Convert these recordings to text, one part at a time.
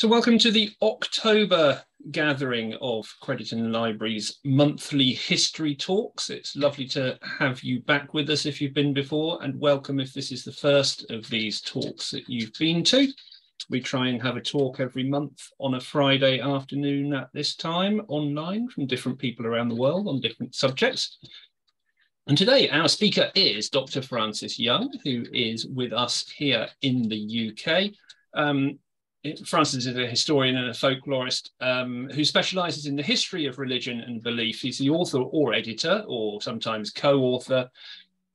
So welcome to the October gathering of Crediton Library's monthly history talks. It's lovely to have you back with us if you've been before, and welcome if this is the first of these talks that you've been to. We try and have a talk every month on a Friday afternoon at this time online from different people around the world on different subjects. And today our speaker is Dr. Francis Young, who is with us here in the UK. Francis is a historian and a folklorist who specialises in the history of religion and belief. He's the author or editor, or sometimes co-author,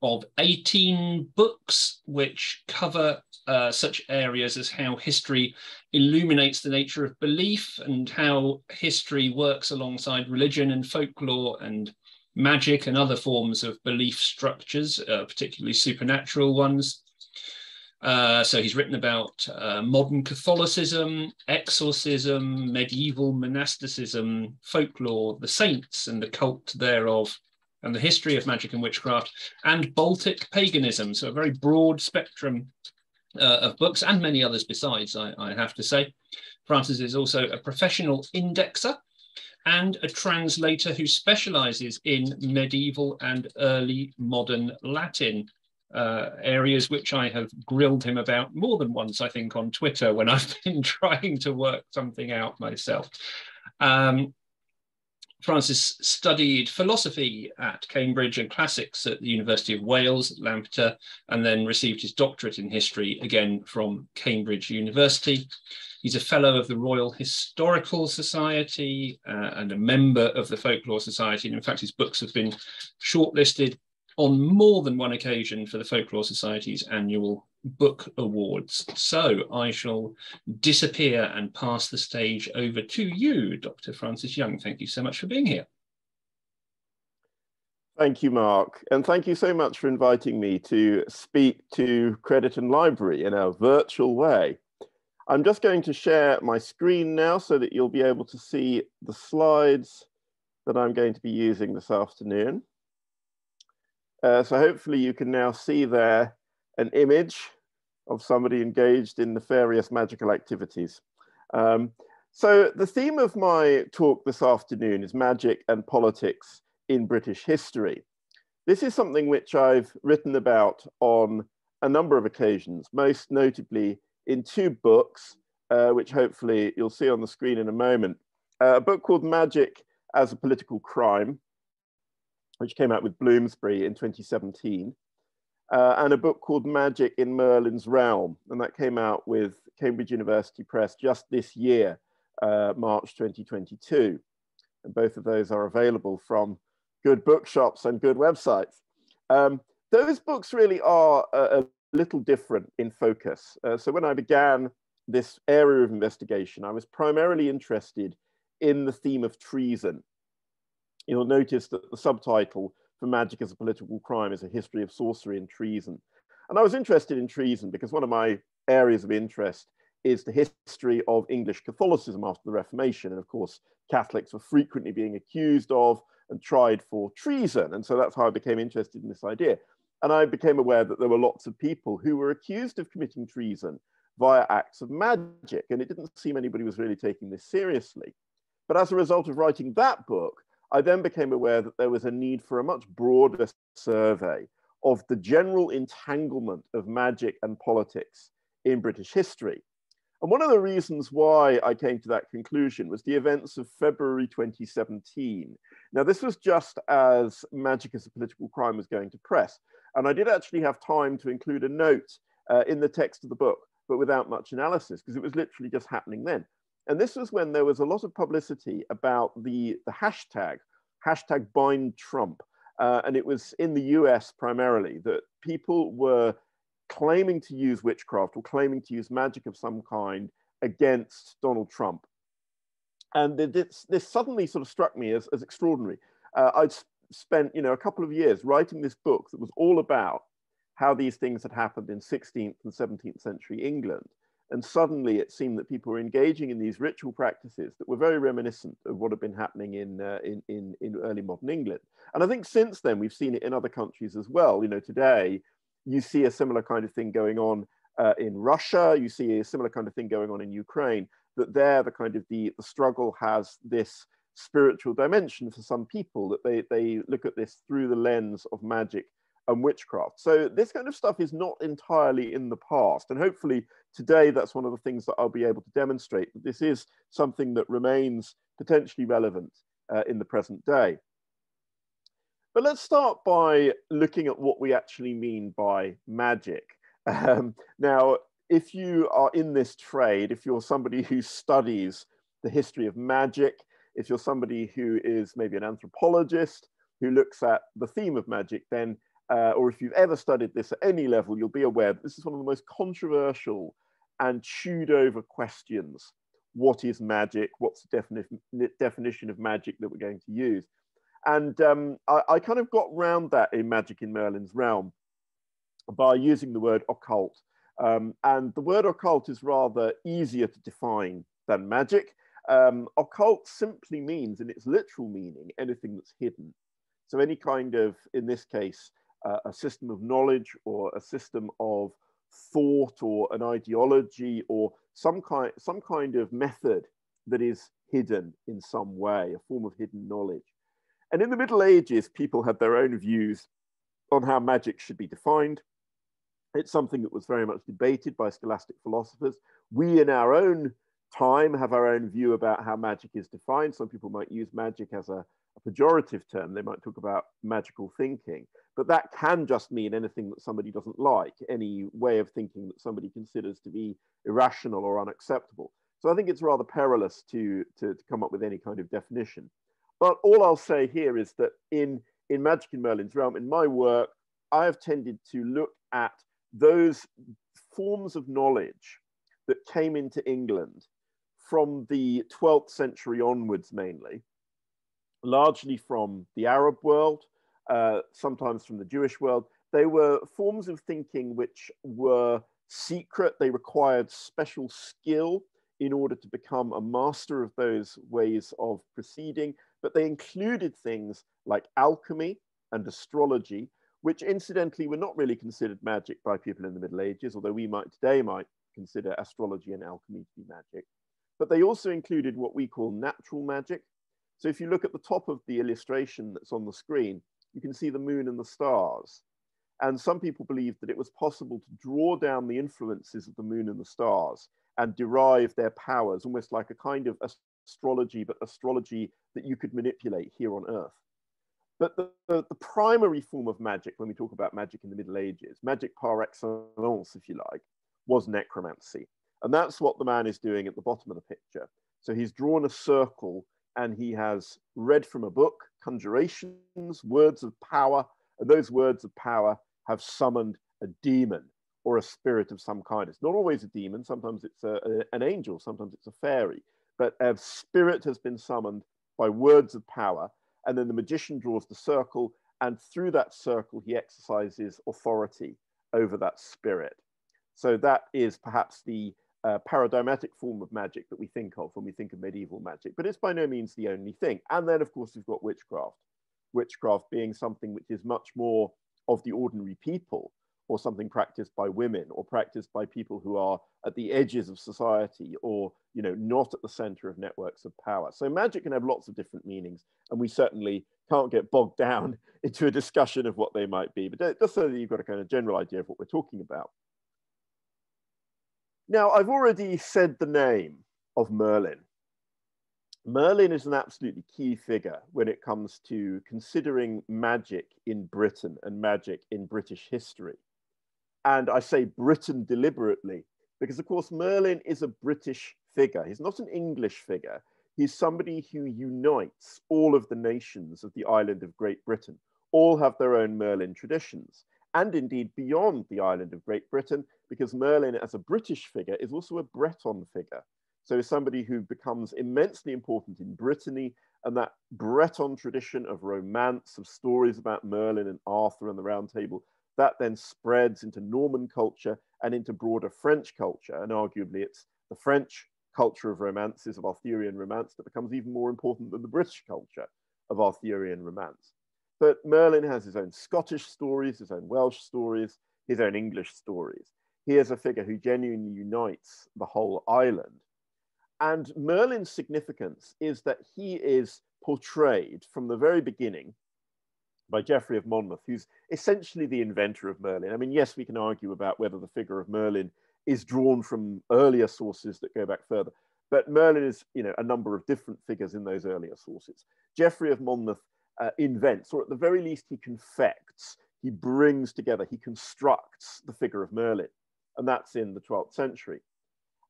of 18 books which cover such areas as how history illuminates the nature of belief and how history works alongside religion and folklore and magic and other forms of belief structures, particularly supernatural ones. So he's written about modern Catholicism, exorcism, medieval monasticism, folklore, the saints and the cult thereof, and the history of magic and witchcraft, and Baltic paganism. So a very broad spectrum of books, and many others besides, I have to say. Francis is also a professional indexer and a translator who specialises in medieval and early modern Latin, areas which I have grilled him about more than once, I think, on Twitter when I've been trying to work something out myself. Francis studied philosophy at Cambridge and classics at the University of Wales, Lampeter, and then received his doctorate in history, again from Cambridge University. He's a fellow of the Royal Historical Society and a member of the Folklore Society. And in fact, his books have been shortlisted on more than one occasion for the Folklore Society's annual book awards. So I shall disappear and pass the stage over to you, Dr. Francis Young. Thank you so much for being here. Thank you, Mark. And thank you so much for inviting me to speak to Crediton Library in a virtual way. I'm just going to share my screen now so that you'll be able to see the slides that I'm going to be using this afternoon. So hopefully you can now see there an image of somebody engaged in nefarious magical activities. So the theme of my talk this afternoon is magic and politics in British history. This is something which I've written about on a number of occasions, most notably in two books, which hopefully you'll see on the screen in a moment. A book called Magic as a Political Crime, which came out with Bloomsbury in 2017, and a book called Magic in Merlin's Realm, and that came out with Cambridge University Press just this year, March 2022. And both of those are available from good bookshops and good websites. Those books really are a little different in focus. So when I began this area of investigation, I was primarily interested in the theme of treason. You'll notice that the subtitle for Magic as a Political Crime is A History of Sorcery and Treason. And I was interested in treason because one of my areas of interest is the history of English Catholicism after the Reformation. And of course, Catholics were frequently being accused of and tried for treason. And so that's how I became interested in this idea. And I became aware that there were lots of people who were accused of committing treason via acts of magic. And it didn't seem anybody was really taking this seriously. But as a result of writing that book, I then became aware that there was a need for a much broader survey of the general entanglement of magic and politics in British history. And one of the reasons why I came to that conclusion was the events of February 2017. Now, this was just as Magic as a Political Crime was going to press. And I did actually have time to include a note in the text of the book, but without much analysis, because it was literally just happening then. And this was when there was a lot of publicity about the hashtag #BindTrump. And it was in the US primarily that people were claiming to use witchcraft or claiming to use magic of some kind against Donald Trump. And this suddenly sort of struck me as extraordinary. I'd spent a couple of years writing this book that was all about how these things had happened in 16th and 17th century England. And suddenly it seemed that people were engaging in these ritual practices that were very reminiscent of what had been happening in early modern England. And I think since then, we've seen it in other countries as well. Today, you see a similar kind of thing going on in Russia. You see a similar kind of thing going on in Ukraine. that there the kind of the struggle has this spiritual dimension for some people, that they look at this through the lens of magic and witchcraft. So this kind of stuff is not entirely in the past, and hopefully today that's one of the things that I'll be able to demonstrate, that this is something that remains potentially relevant in the present day. But let's start by looking at what we actually mean by magic. Now, if you are in this trade, if you're somebody who studies the history of magic, if you're somebody who is maybe an anthropologist who looks at the theme of magic, then, or if you've ever studied this at any level, you'll be aware that this is one of the most controversial and chewed over questions. What is magic? What's the definition of magic that we're going to use? And I kind of got round that in Magic in Merlin's Realm by using the word occult. And the word occult is rather easier to define than magic. Occult simply means, in its literal meaning, anything that's hidden. So any kind of, in this case, a system of knowledge or a system of thought or an ideology or some kind of method that is hidden in some way, a form of hidden knowledge. And in the Middle Ages, people had their own views on how magic should be defined. It's something that was very much debated by scholastic philosophers. We in our own time have our own view about how magic is defined. Some people might use magic as a pejorative term. They might talk about magical thinking, but that can just mean anything that somebody doesn't like, any way of thinking that somebody considers to be irrational or unacceptable. So I think it's rather perilous to come up with any kind of definition. But all I'll say here is that in Magic in Merlin's Realm, in my work, I have tended to look at those forms of knowledge that came into England from the 12th century onwards, mainly, largely from the Arab world, sometimes from the Jewish world. They were forms of thinking which were secret. They required special skill in order to become a master of those ways of proceeding. But they included things like alchemy and astrology, which incidentally were not really considered magic by people in the Middle Ages, although we today might consider astrology and alchemy to be magic. But they also included what we call natural magic. So if you look at the top of the illustration that's on the screen, you can see the moon and the stars. And some people believed that it was possible to draw down the influences of the moon and the stars and derive their powers, almost like a kind of astrology, but astrology that you could manipulate here on Earth. But the primary form of magic, when we talk about magic in the Middle Ages, magic par excellence, if you like, was necromancy. And that's what the man is doing at the bottom of the picture. So he's drawn a circle and he has read from a book, conjurations, words of power, and those words of power have summoned a demon or a spirit of some kind. It's not always a demon, sometimes it's an angel, sometimes it's a fairy, but a spirit has been summoned by words of power, and then the magician draws the circle, and through that circle he exercises authority over that spirit. So that is perhaps the paradigmatic form of magic that we think of when we think of medieval magic, but it's by no means the only thing. And then of course we've got witchcraft. Witchcraft being something which is much more of the ordinary people, or something practiced by women, or practiced by people who are at the edges of society, or not at the center of networks of power. So magic can have lots of different meanings, and we certainly can't get bogged down into a discussion of what they might be, but just so that you've got a kind of general idea of what we're talking about. Now, I've already said the name of Merlin. Merlin is an absolutely key figure when it comes to considering magic in Britain and magic in British history. And I say Britain deliberately because, of course, Merlin is a British figure. He's not an English figure. He's somebody who unites all of the nations of the island of Great Britain. All have their own Merlin traditions, and indeed beyond the island of Great Britain, because Merlin as a British figure is also a Breton figure. So he's somebody who becomes immensely important in Brittany, and that Breton tradition of romance, of stories about Merlin and Arthur and the Round Table, that then spreads into Norman culture and into broader French culture. And arguably it's the French culture of romances, of Arthurian romance, that becomes even more important than the British culture of Arthurian romance. But Merlin has his own Scottish stories, his own Welsh stories, his own English stories. He is a figure who genuinely unites the whole island. And Merlin's significance is that he is portrayed from the very beginning by Geoffrey of Monmouth, who's essentially the inventor of Merlin. I mean, yes, we can argue about whether the figure of Merlin is drawn from earlier sources that go back further, but Merlin is, a number of different figures in those earlier sources. Geoffrey of Monmouth invents, or at the very least, he confects, he brings together, he constructs the figure of Merlin, and that's in the 12th century.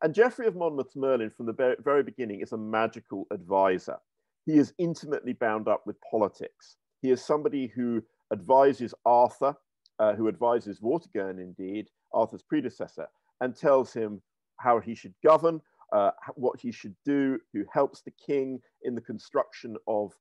And Geoffrey of Monmouth's Merlin from the very beginning is a magical advisor. He is intimately bound up with politics. He is somebody who advises Arthur, who advises Vortigern indeed, Arthur's predecessor, and tells him how he should govern, what he should do, who helps the king in the construction of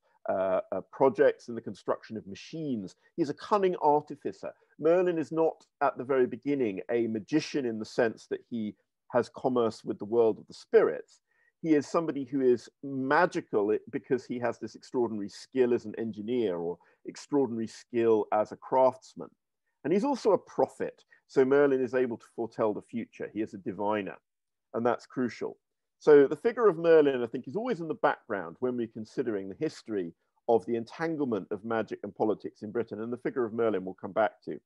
projects, in the construction of machines. He's a cunning artificer. Merlin is not at the very beginning a magician in the sense that he has commerce with the world of the spirits. He is somebody who is magical because he has this extraordinary skill as an engineer or extraordinary skill as a craftsman. And he's also a prophet. So Merlin is able to foretell the future. He is a diviner, and that's crucial. So the figure of Merlin, I think, is always in the background when we're considering the history of the entanglement of magic and politics in Britain, and the figure of Merlin we'll come back to.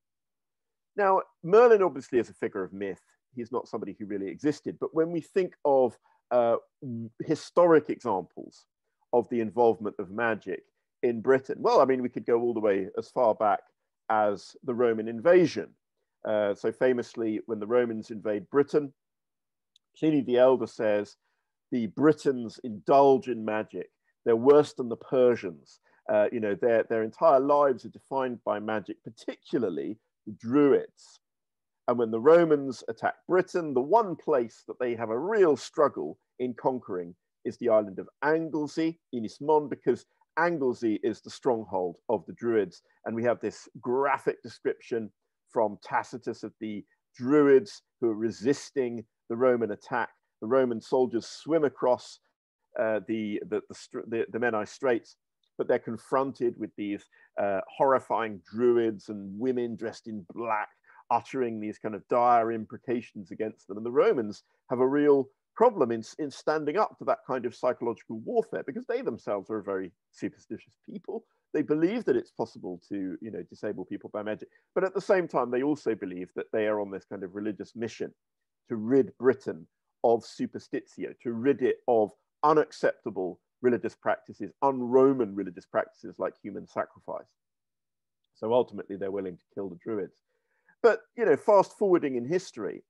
Now, Merlin obviously is a figure of myth. He's not somebody who really existed, but when we think of historic examples of the involvement of magic in Britain, well, I mean, we could go all the way as far back as the Roman invasion. So famously, when the Romans invade Britain, Pliny the Elder says, the Britons indulge in magic. They're worse than the Persians. Their entire lives are defined by magic, particularly the Druids. And when the Romans attack Britain, the one place that they have a real struggle in conquering is the island of Anglesey, Ynys Môn, because Anglesey is the stronghold of the Druids. And we have this graphic description from Tacitus of the Druids who are resisting the Roman attack. The Roman soldiers swim across the Menai Straits, but they're confronted with these horrifying Druids and women dressed in black, uttering these kind of dire imprecations against them. And the Romans have a real problem in standing up to that kind of psychological warfare, because they themselves are a very superstitious people. They believe that it's possible to, disable people by magic. But at the same time, they also believe that they are on this kind of religious mission to rid Britain of superstitio, to rid it of unacceptable religious practices, un-Roman religious practices like human sacrifice. So ultimately, they're willing to kill the Druids. But, fast forwarding in history,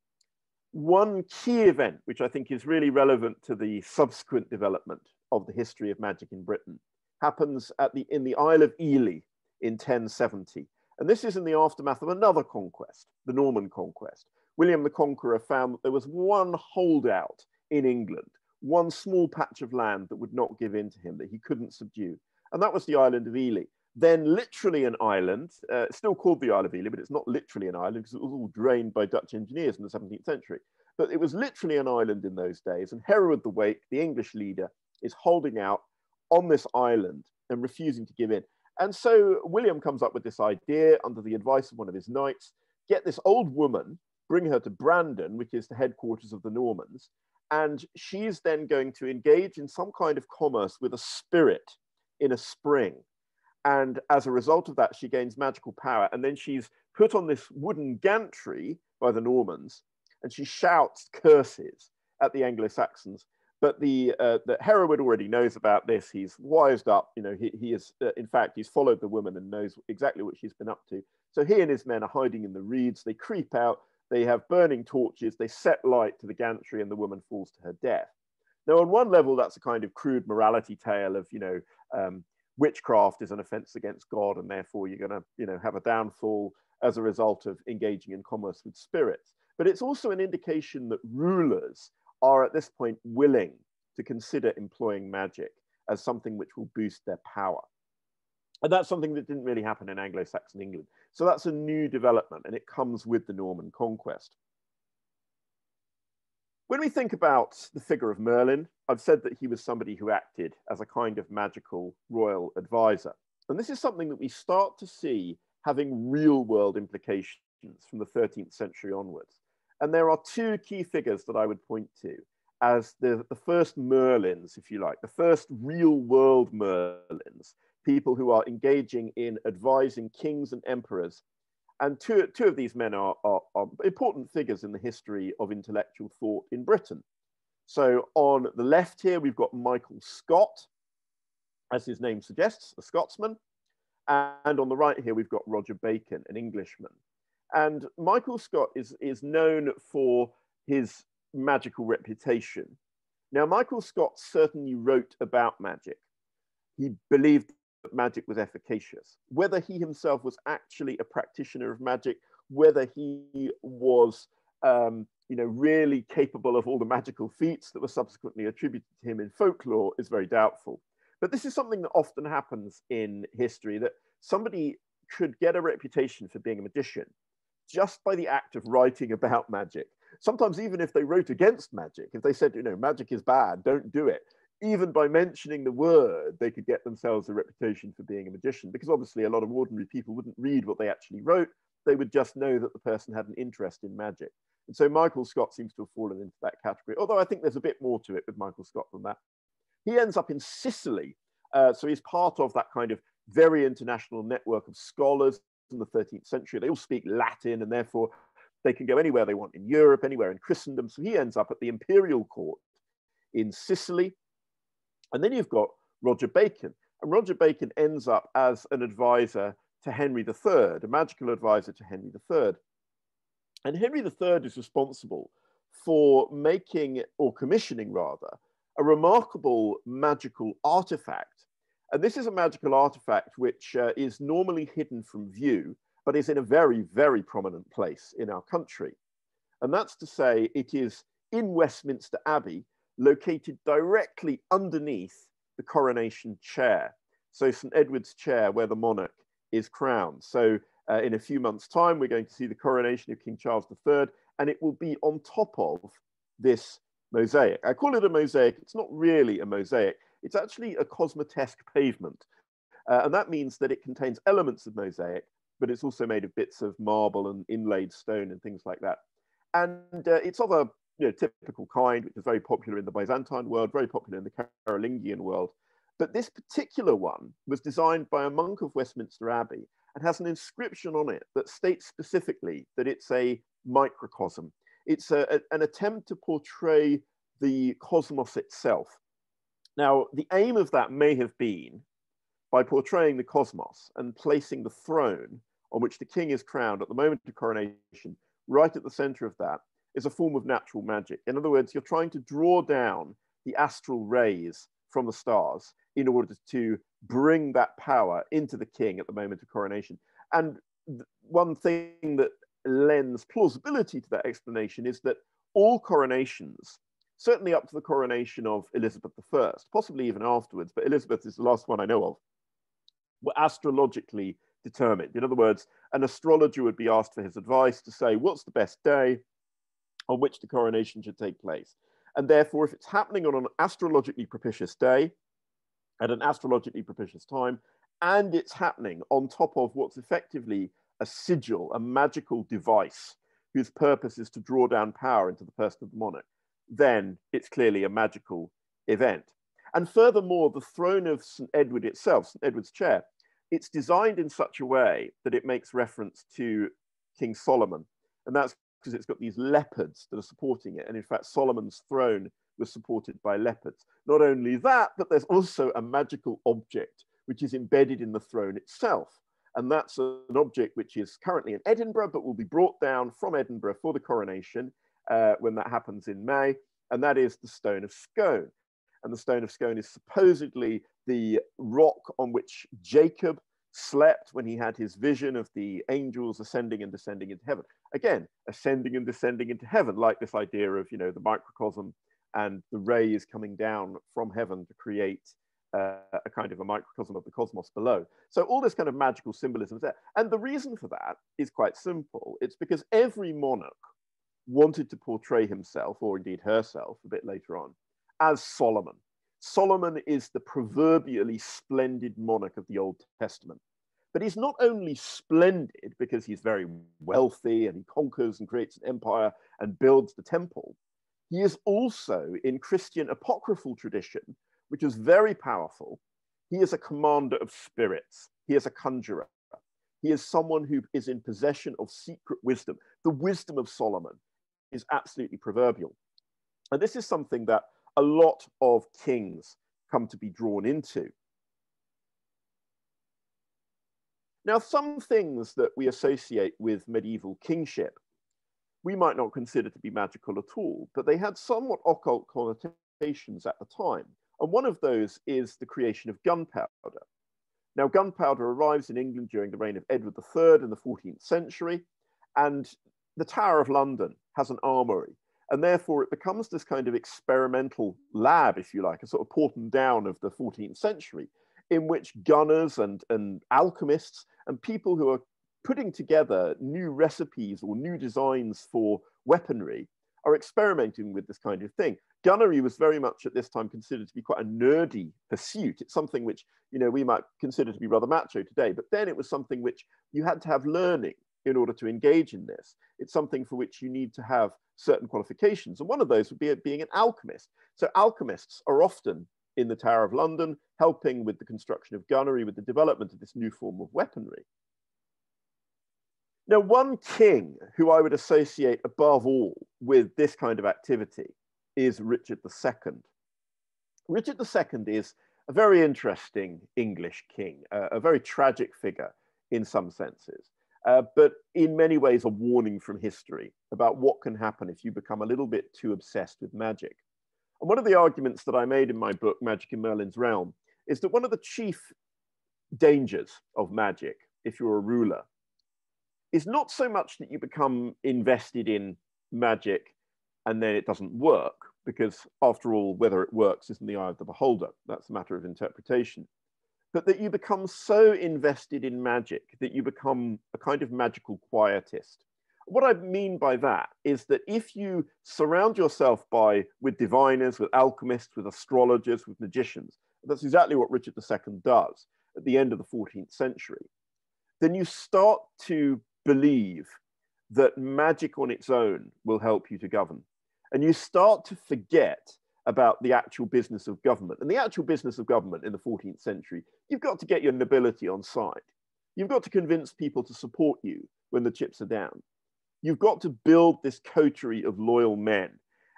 one key event, which I think is really relevant to the subsequent development of the history of magic in Britain, happens in the Isle of Ely in 1070. And this is in the aftermath of another conquest, the Norman conquest. William the Conqueror found that there was one holdout in England, one small patch of land that would not give in to him, that he couldn't subdue. And that was the island of Ely. Then literally an island, still called the Isle of Ely, but it's not literally an island because it was all drained by Dutch engineers in the 17th century. But it was literally an island in those days. And Hereward the Wake, the English leader, is holding out on this island and refusing to give in. And so William comes up with this idea under the advice of one of his knights, get this old woman, bring her to Brandon, which is the headquarters of the Normans, and she's then going to engage in some kind of commerce with a spirit in a spring. And as a result of that, she gains magical power. And then she's put on this wooden gantry by the Normans, and she shouts curses at the Anglo-Saxons. But the Hereward already knows about this. He's wised up. He is, in fact, he's followed the woman and knows exactly what she's been up to. So he and his men are hiding in the reeds. They creep out. They have burning torches. They set light to the gantry, and the woman falls to her death. Now, on one level, that's a kind of crude morality tale of, witchcraft is an offense against God, and therefore you're going to, have a downfall as a result of engaging in commerce with spirits. But it's also an indication that rulers are at this point willing to consider employing magic as something which will boost their power. And that's something that didn't really happen in Anglo-Saxon England. So that's a new development, and it comes with the Norman conquest. When we think about the figure of Merlin, I've said that he was somebody who acted as a kind of magical royal advisor. And this is something that we start to see having real world implications from the 13th century onwards. And there are two key figures that I would point to as the first Merlins, if you like, the first real world Merlins, people who are engaging in advising kings and emperors. And two of these men are important figures in the history of intellectual thought in Britain. So on the left here, we've got Michael Scott, as his name suggests, a Scotsman. And on the right here, we've got Roger Bacon, an Englishman. And Michael Scott is known for his magical reputation. Now, Michael Scott certainly wrote about magic. He believed that magic was efficacious. Whether he himself was actually a practitioner of magic, whether he was really capable of all the magical feats that were subsequently attributed to him in folklore is very doubtful. But this is something that often happens in history, that somebody could get a reputation for being a magician just by the act of writing about magic. Sometimes even if they wrote against magic, if they said, magic is bad, don't do it, even by mentioning the word, they could get themselves a reputation for being a magician, because obviously a lot of ordinary people wouldn't read what they actually wrote. They would just know that the person had an interest in magic. And so Michael Scott seems to have fallen into that category, although I think there's a bit more to it with Michael Scott than that. He ends up in Sicily. So he's part of that kind of very international network of scholars in the 13th century. They all speak Latin, and therefore they can go anywhere they want in Europe, anywhere in Christendom. So he ends up at the imperial court in Sicily. And then you've got Roger Bacon. And Roger Bacon ends up as an advisor to Henry III, a magical advisor to Henry III. And Henry III is responsible for making, or commissioning rather, a remarkable magical artifact. And this is a magical artifact which is normally hidden from view, but is in a very, very prominent place in our country. And that's to say, it is in Westminster Abbey, located directly underneath the coronation chair. So St. Edward's chair, where the monarch is crowned. So in a few months' time, we're going to see the coronation of King Charles III, and it will be on top of this mosaic. I call it a mosaic. It's not really a mosaic. It's actually a cosmotesque pavement. And that means that it contains elements of mosaic, but it's also made of bits of marble and inlaid stone and things like that. And it's of a typical kind, which is very popular in the Byzantine world, very popular in the Carolingian world. But this particular one was designed by a monk of Westminster Abbey and has an inscription on it that states specifically that it's a microcosm. It's an attempt to portray the cosmos itself. Now, the aim of that may have been, by portraying the cosmos and placing the throne on which the king is crowned at the moment of coronation, right at the center of that, is a form of natural magic. In other words, you're trying to draw down the astral rays from the stars in order to bring that power into the king at the moment of coronation. And one thing that lends plausibility to that explanation is that all coronations, certainly up to the coronation of Elizabeth I, possibly even afterwards, but Elizabeth is the last one I know of, were astrologically determined. In other words, an astrologer would be asked for his advice to say, what's the best day on which the coronation should take place? And therefore, if it's happening on an astrologically propitious day, at an astrologically propitious time, and it's happening on top of what's effectively a sigil, a magical device, whose purpose is to draw down power into the person of the monarch, then it's clearly a magical event. And furthermore, the throne of St. Edward itself, St. Edward's chair, it's designed in such a way that it makes reference to King Solomon. And that's because it's got these leopards that are supporting it. And in fact, Solomon's throne was supported by leopards. Not only that, but there's also a magical object which is embedded in the throne itself. And that's an object which is currently in Edinburgh, but will be brought down from Edinburgh for the coronation when that happens in May. And that is the Stone of Scone. And the Stone of Scone is supposedly the rock on which Jacob slept when he had his vision of the angels ascending and descending into heaven. Again, ascending and descending into heaven, like this idea of, the microcosm and the rays coming down from heaven to create a kind of a microcosm of the cosmos below. So all this kind of magical symbolism is there. And the reason for that is quite simple. It's because every monarch wanted to portray himself, or indeed herself a bit later on, as Solomon. Solomon is the proverbially splendid monarch of the Old Testament. But he's not only splendid because he's very wealthy and he conquers and creates an empire and builds the temple. He is also, in Christian apocryphal tradition, which is very powerful, he is a commander of spirits. He is a conjurer. He is someone who is in possession of secret wisdom. The wisdom of Solomon is absolutely proverbial. And this is something that a lot of kings come to be drawn into. Now, some things that we associate with medieval kingship, we might not consider to be magical at all, but they had somewhat occult connotations at the time. And one of those is the creation of gunpowder. Now, gunpowder arrives in England during the reign of Edward III in the 14th century, and the Tower of London has an armory, and therefore it becomes this kind of experimental lab, if you like, a sort of Porton Down of the 14th century, in which gunners and alchemists and people who are putting together new recipes or new designs for weaponry are experimenting with this kind of thing. Gunnery was very much at this time considered to be quite a nerdy pursuit. It's something which, you know, we might consider to be rather macho today, but then it was something which you had to have learning in order to engage in this. It's something for which you need to have certain qualifications. And one of those would be being an alchemist. So alchemists are often in the Tower of London, helping with the construction of gunnery, with the development of this new form of weaponry. Now, one king who I would associate above all with this kind of activity is Richard II. Richard II is a very interesting English king, a very tragic figure in some senses, but in many ways a warning from history about what can happen if you become a little bit too obsessed with magic. And one of the arguments that I made in my book, Magic in Merlin's Realm, is that one of the chief dangers of magic, if you're a ruler, is not so much that you become invested in magic and then it doesn't work, because after all, whether it works is in the eye of the beholder. That's a matter of interpretation. But that you become so invested in magic that you become a kind of magical quietist. What I mean by that is that if you surround yourself with diviners, with alchemists, with astrologers, with magicians, that's exactly what Richard II does at the end of the 14th century, then you start to believe that magic on its own will help you to govern. And you start to forget about the actual business of government. And the actual business of government in the 14th century, you've got to get your nobility on side. You've got to convince people to support you when the chips are down. You've got to build this coterie of loyal men.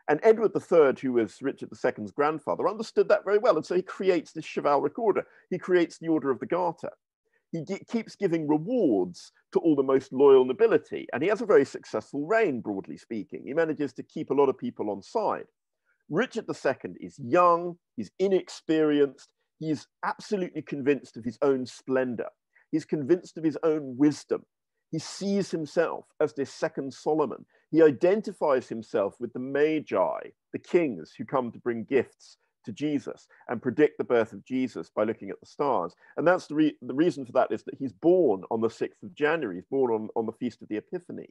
And Edward III, who was Richard II's grandfather, understood that very well. And so he creates this chivalric order. He creates the Order of the Garter. He keeps giving rewards to all the most loyal nobility. And he has a very successful reign, broadly speaking. He manages to keep a lot of people on side. Richard II is young, he's inexperienced, he's absolutely convinced of his own splendor. He's convinced of his own wisdom. He sees himself as this second Solomon. He identifies himself with the Magi, the kings who come to bring gifts to Jesus and predict the birth of Jesus by looking at the stars. And that's the reason for that is that he's born on the 6th of January. He's born on the Feast of the Epiphany.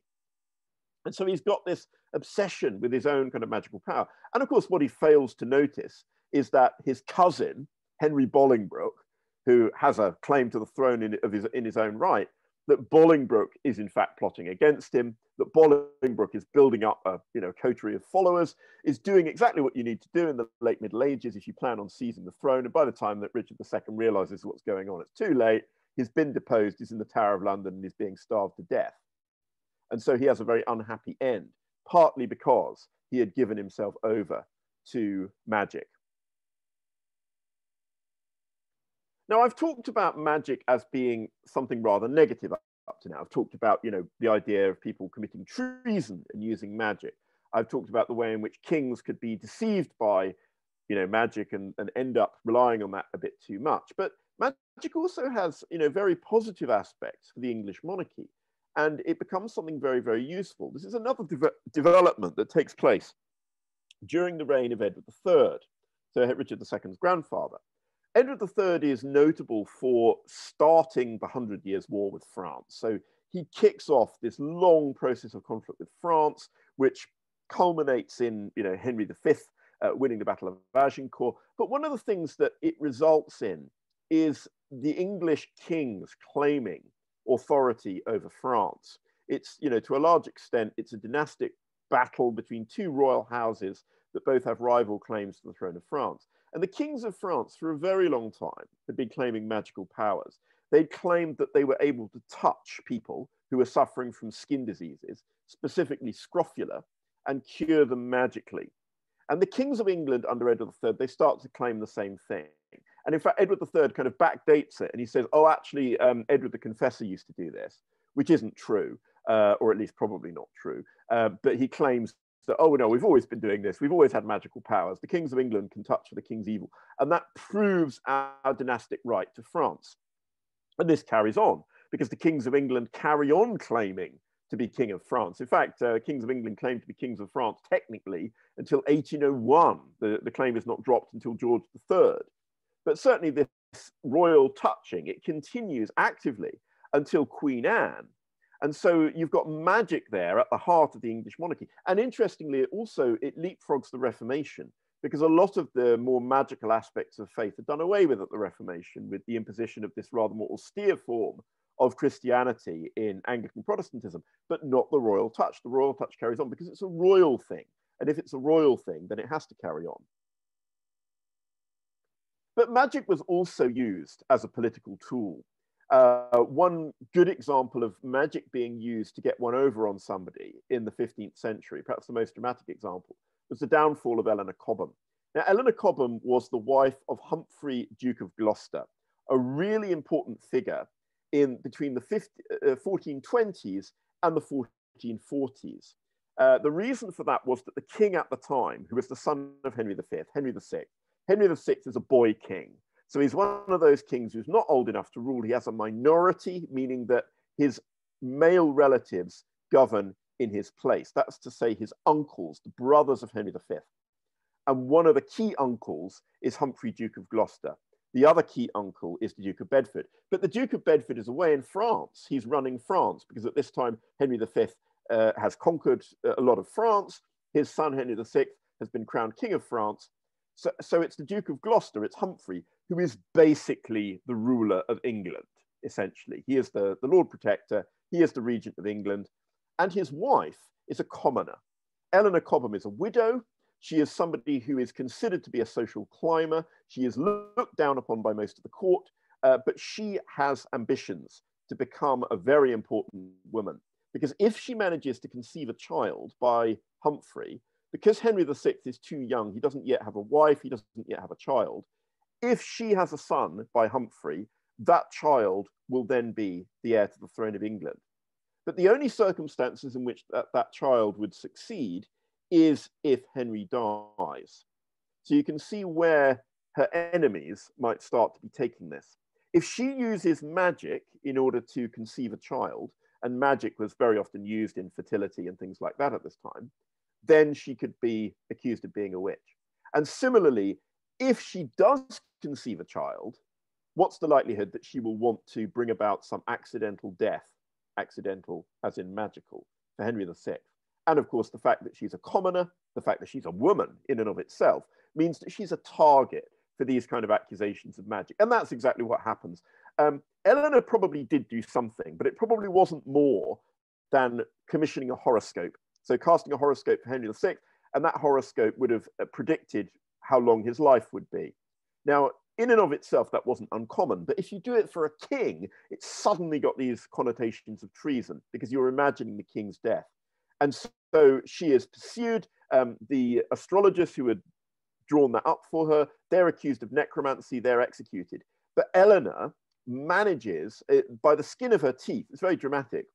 And so he's got this obsession with his own kind of magical power. And of course, what he fails to notice is that his cousin, Henry Bolingbroke, who has a claim to the throne in his own right, that Bolingbroke is in fact plotting against him, that Bolingbroke is building up a coterie of followers, is doing exactly what you need to do in the late Middle Ages if you plan on seizing the throne. And by the time that Richard II realizes what's going on, it's too late. He's been deposed, he's in the Tower of London, and he's being starved to death. And so he has a very unhappy end, partly because he had given himself over to magic. Now, I've talked about magic as being something rather negative up to now. I've talked about, the idea of people committing treason and using magic. I've talked about the way in which kings could be deceived by, magic and end up relying on that a bit too much. But magic also has, very positive aspects for the English monarchy. And it becomes something very, very useful. This is another development that takes place during the reign of Edward III, so Richard II's grandfather. Edward III is notable for starting the 100 Years' War with France. So he kicks off this long process of conflict with France, which culminates in Henry V winning the Battle of Agincourt. But one of the things that it results in is the English kings claiming authority over France. It's, to a large extent, it's a dynastic battle between two royal houses that both have rival claims to the throne of France. And the kings of France, for a very long time, had been claiming magical powers. They claimed that they were able to touch people who were suffering from skin diseases, specifically scrofula, and cure them magically. And the kings of England under Edward III, they start to claim the same thing. And in fact, Edward III kind of backdates it, and he says, oh, actually, Edward the Confessor used to do this, which isn't true, or at least probably not true. But he claims that, oh, no, we've always been doing this. We've always had magical powers. The kings of England can touch for the king's evil. And that proves our dynastic right to France. And this carries on, because the kings of England carry on claiming to be king of France. In fact, kings of England claim to be kings of France technically until 1801. The claim is not dropped until George III. But certainly this royal touching, it continues actively until Queen Anne. And so you've got magic there at the heart of the English monarchy. And interestingly, it leapfrogs the Reformation, because a lot of the more magical aspects of faith are done away with at the Reformation, with the imposition of this rather more austere form of Christianity in Anglican Protestantism, but not the royal touch. The royal touch carries on because it's a royal thing. And if it's a royal thing, then it has to carry on. But magic was also used as a political tool. One good example of magic being used to get one over on somebody in the 15th century, perhaps the most dramatic example, was the downfall of Eleanor Cobham. Now, Eleanor Cobham was the wife of Humphrey, Duke of Gloucester, a really important figure in between the 1420s and the 1440s. The reason for that was that the king at the time, who was the son of Henry V, Henry VI, Henry VI is a boy king. So he's one of those kings who's not old enough to rule. He has a minority, meaning that his male relatives govern in his place. That's to say his uncles, the brothers of Henry V. And one of the key uncles is Humphrey, Duke of Gloucester. The other key uncle is the Duke of Bedford. But the Duke of Bedford is away in France. He's running France because at this time, Henry V has conquered a lot of France. His son, Henry VI, has been crowned King of France. So it's the Duke of Gloucester, it's Humphrey, who is basically the ruler of England, essentially. He is the Lord Protector, he is the Regent of England, and his wife is a commoner. Eleanor Cobham is a widow. She is somebody who is considered to be a social climber. She is looked down upon by most of the court, but she has ambitions to become a very important woman. Because if she manages to conceive a child by Humphrey, because Henry VI is too young, he doesn't yet have a wife, he doesn't yet have a child. If she has a son by Humphrey, that child will then be the heir to the throne of England. But the only circumstances in which that child would succeed is if Henry dies. So you can see where her enemies might start to be taking this. If she uses magic in order to conceive a child, and magic was very often used in fertility and things like that at this time, then she could be accused of being a witch. And similarly, if she does conceive a child, what's the likelihood that she will want to bring about some accidental death, accidental as in magical, for Henry VI? And of course, the fact that she's a commoner, the fact that she's a woman in and of itself, means that she's a target for these kind of accusations of magic. And that's exactly what happens. Eleanor probably did do something, but it probably wasn't more than commissioning a horoscope. So casting a horoscope for Henry VI, and that horoscope would have predicted how long his life would be. Now, in and of itself, that wasn't uncommon, but if you do it for a king, it's suddenly got these connotations of treason because you're imagining the king's death. And so she is pursued. The astrologers who had drawn that up for her, they're accused of necromancy, they're executed. But Eleanor manages, by the skin of her teeth, it's very dramatic,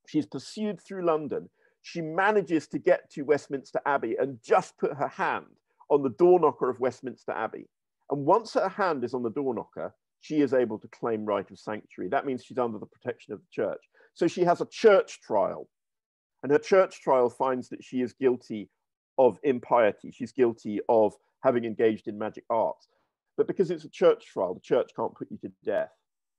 she's pursued through London. She manages to get to Westminster Abbey and just put her hand on the door knocker of Westminster Abbey. And once her hand is on the door knocker, she is able to claim right of sanctuary. That means she's under the protection of the church. So she has a church trial, and her church trial finds that she is guilty of impiety. She's guilty of having engaged in magic arts. But because it's a church trial, the church can't put you to death.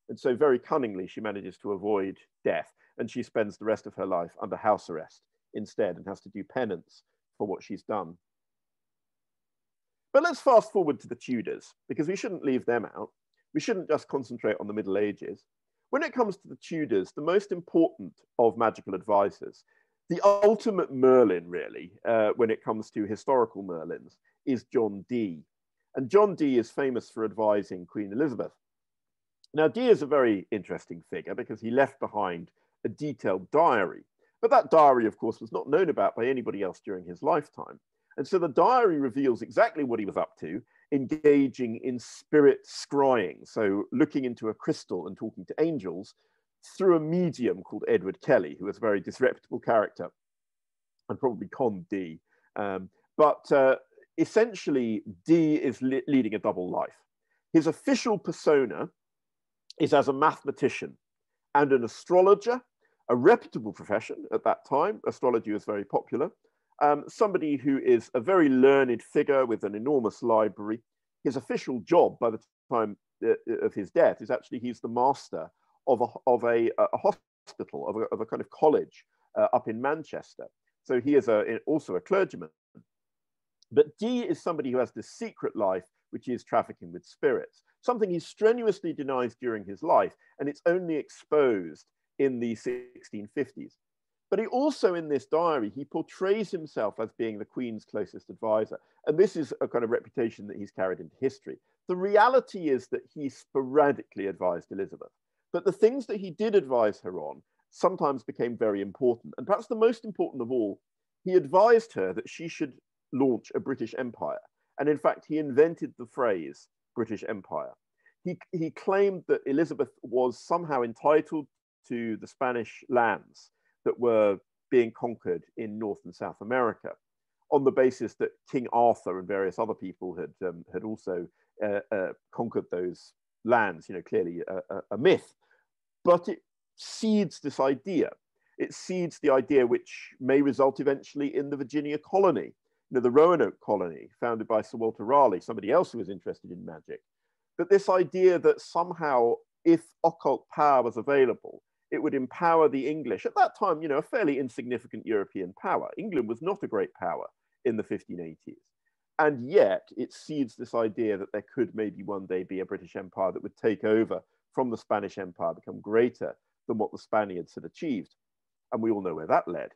And so very cunningly, she manages to avoid death, and she spends the rest of her life under house arrest instead and has to do penance for what she's done. But let's fast forward to the Tudors, because we shouldn't leave them out. We shouldn't just concentrate on the Middle Ages. When it comes to the Tudors, the most important of magical advisors, The ultimate Merlin, really, when it comes to historical Merlins, is John Dee. And John Dee is famous for advising Queen Elizabeth. Now, Dee is a very interesting figure because he left behind a detailed diary. But that diary, of course, was not known about by anybody else during his lifetime. And so the diary reveals exactly what he was up to, engaging in spirit scrying, so looking into a crystal and talking to angels through a medium called Edward Kelly, who was a very disreputable character and probably conned Dee. But essentially, Dee is leading a double life. His official persona is as a mathematician and an astrologer, a reputable profession at that time. Astrology was very popular. Somebody who is a very learned figure with an enormous library. His official job by the time of his death is actually he's the master of a hospital, of a kind of college up in Manchester. So he is also a clergyman. But Dee is somebody who has this secret life, which is trafficking with spirits, something he strenuously denies during his life, and it's only exposed in the 1650s. But he also, in this diary, he portrays himself as being the Queen's closest advisor. And this is a kind of reputation that he's carried into history. The reality is that he sporadically advised Elizabeth, but the things that he did advise her on sometimes became very important. And perhaps the most important of all, he advised her that she should launch a British Empire. And in fact, he invented the phrase British Empire. He claimed that Elizabeth was somehow entitled to the Spanish lands that were being conquered in North and South America, on the basis that King Arthur and various other people had also conquered those lands. You know, clearly a myth, but it seeds this idea. It seeds the idea which may result eventually in the Virginia colony, you know, the Roanoke colony, founded by Sir Walter Raleigh, somebody else who was interested in magic. But this idea that somehow, if occult power was available, it would empower the English, at that time, you know, a fairly insignificant European power. England was not a great power in the 1580s. And yet it seeds this idea that there could maybe one day be a British Empire that would take over from the Spanish Empire, become greater than what the Spaniards had achieved. And we all know where that led.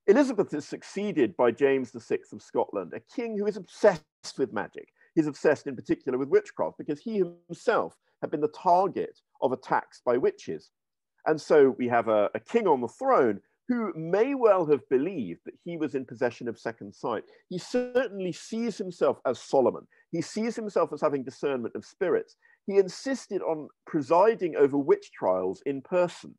Elizabeth is succeeded by James VI of Scotland, a king who is obsessed with magic. He's obsessed in particular with witchcraft because he himself had been the target of attacks by witches. And so we have a king on the throne who may well have believed that he was in possession of second sight. He certainly sees himself as Solomon. He sees himself as having discernment of spirits. He insisted on presiding over witch trials in person,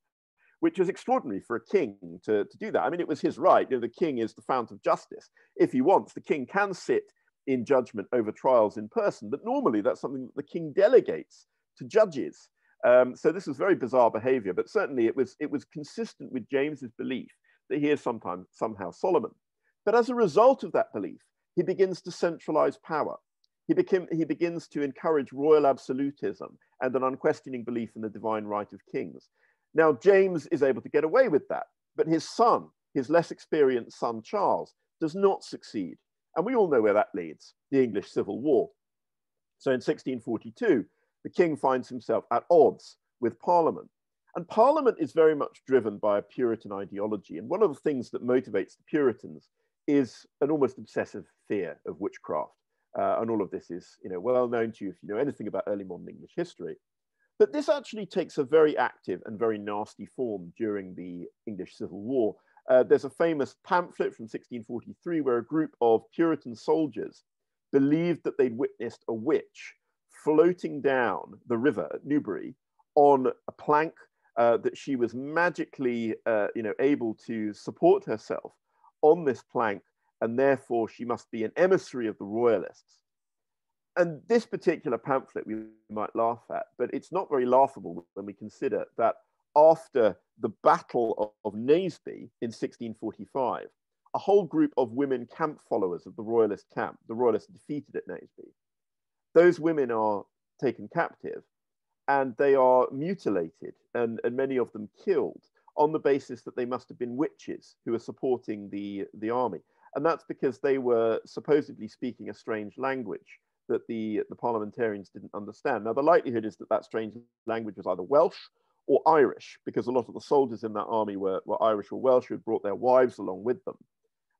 which was extraordinary for a king to do that. I mean, it was his right. You know, the king is the fount of justice. If he wants, the king can sit in judgment over trials in person, but normally that's something that the king delegates to judges. So this was very bizarre behavior, but certainly it was consistent with James's belief that he is somehow Solomon. But as a result of that belief, he begins to centralize power. He begins to encourage royal absolutism and an unquestioning belief in the divine right of kings. Now, James is able to get away with that, but his son, his less experienced son, Charles, does not succeed. And we all know where that leads, the English Civil War. So in 1642, the king finds himself at odds with Parliament. And Parliament is very much driven by a Puritan ideology. And one of the things that motivates the Puritans is an almost obsessive fear of witchcraft. And all of this is, you know, well known to you if you know anything about early modern English history. But this actually takes a very active and very nasty form during the English Civil War. There's a famous pamphlet from 1643 where a group of Puritan soldiers believed that they'd witnessed a witch floating down the river at Newbury on a plank, that she was magically able to support herself on this plank, and therefore she must be an emissary of the royalists. And this particular pamphlet we might laugh at, but it's not very laughable when we consider that after the Battle of Naseby in 1645, a whole group of women camp followers of the royalist camp, the royalists defeated at Naseby, those women are taken captive and they are mutilated and many of them killed on the basis that they must have been witches who were supporting the army. And that's because they were supposedly speaking a strange language that the parliamentarians didn't understand. Now, the likelihood is that that strange language was either Welsh or Irish, because a lot of the soldiers in that army were Irish or Welsh who had brought their wives along with them.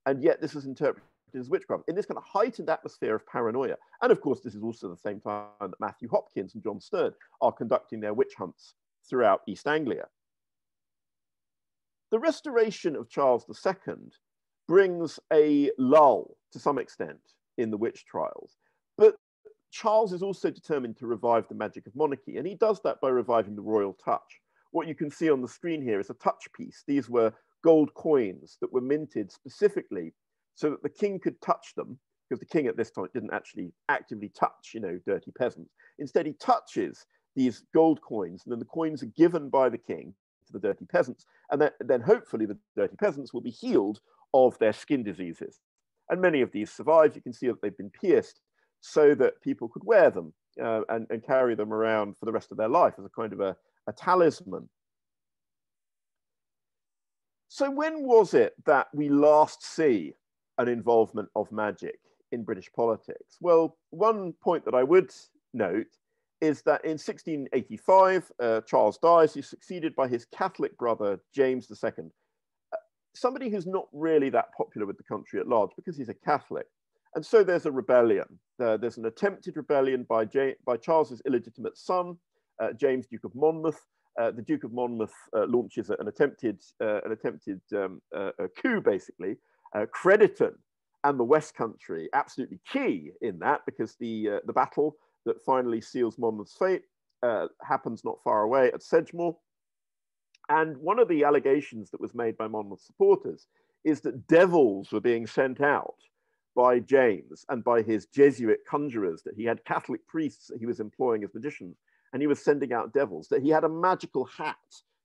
And yet this is interpreted as witchcraft in this kind of heightened atmosphere of paranoia. And of course, this is also the same time that Matthew Hopkins and John Stern are conducting their witch hunts throughout East Anglia. The restoration of Charles II brings a lull to some extent in the witch trials, but Charles is also determined to revive the magic of monarchy, and he does that by reviving the royal touch. What you can see on the screen here is a touch piece. These were gold coins that were minted specifically so that the king could touch them, because the king at this time didn't actually actively touch, you know, dirty peasants. Instead, he touches these gold coins, and then the coins are given by the king to the dirty peasants, and then hopefully the dirty peasants will be healed of their skin diseases. And many of these survive. You can see that they've been pierced so that people could wear them and carry them around for the rest of their life as a kind of a talisman. So when was it that we last see an involvement of magic in British politics? Well, one point that I would note is that in 1685, Charles dies. He's succeeded by his Catholic brother, James II, somebody who's not really that popular with the country at large because he's a Catholic. And so there's a rebellion. There's an attempted rebellion by Charles's illegitimate son, James, Duke of Monmouth. The Duke of Monmouth launches an attempted coup, basically. Crediton and the West Country absolutely key in that, because the battle that finally seals Monmouth's fate happens not far away at Sedgemoor. And one of the allegations that was made by Monmouth supporters is that devils were being sent out by James and by his Jesuit conjurers, that he had Catholic priests that he was employing as magicians, and he was sending out devils, that he had a magical hat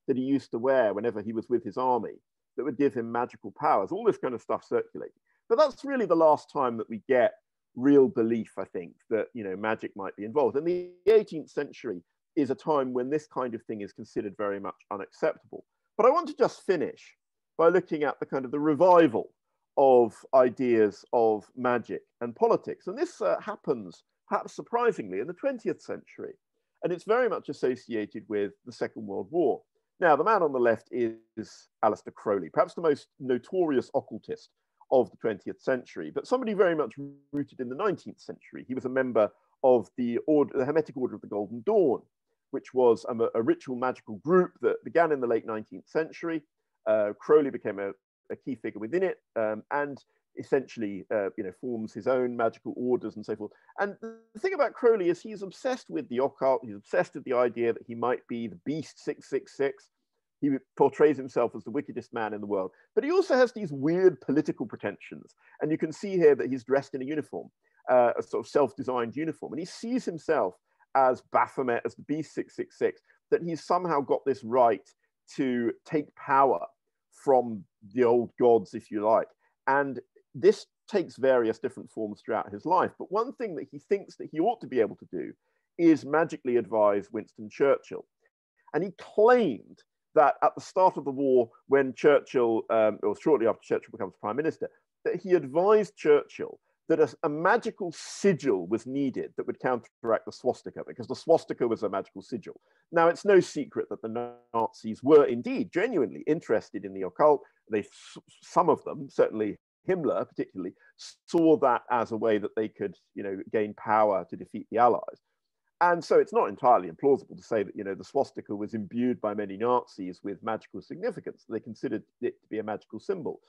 that he used to wear whenever he was with his army that would give him magical powers, all this kind of stuff circulating. But that's really the last time that we get real belief, I think, that, you know, magic might be involved. And the 18th century is a time when this kind of thing is considered very much unacceptable. But I want to just finish by looking at the kind of the revival of ideas of magic and politics. And this happens, perhaps surprisingly, in the 20th century. And it's very much associated with the Second World War. Now, the man on the left is Aleister Crowley, perhaps the most notorious occultist of the 20th century, but somebody very much rooted in the 19th century. He was a member of the Hermetic Order of the Golden Dawn, which was a ritual magical group that began in the late 19th century. Crowley became a key figure within it, and essentially forms his own magical orders and so forth. And the thing about Crowley is he's obsessed with the occult. He's obsessed with the idea that he might be the beast 666. He portrays himself as the wickedest man in the world. But he also has these weird political pretensions. And you can see here that he's dressed in a uniform, a sort of self-designed uniform. And he sees himself as Baphomet, as the beast 666, that he's somehow got this right to take power from the old gods, if you like. And this takes various different forms throughout his life. But one thing that he thinks that he ought to be able to do is magically advise Winston Churchill. And he claimed that at the start of the war, when Churchill, or shortly after Churchill becomes prime minister, that he advised Churchill that a magical sigil was needed that would counteract the swastika, because the swastika was a magical sigil. Now, it's no secret that the Nazis were indeed genuinely interested in the occult. Some of them, certainly Himmler particularly, saw that as a way that they could, gain power to defeat the Allies. And so it's not entirely implausible to say that, the swastika was imbued by many Nazis with magical significance. They considered it to be a magical symbol.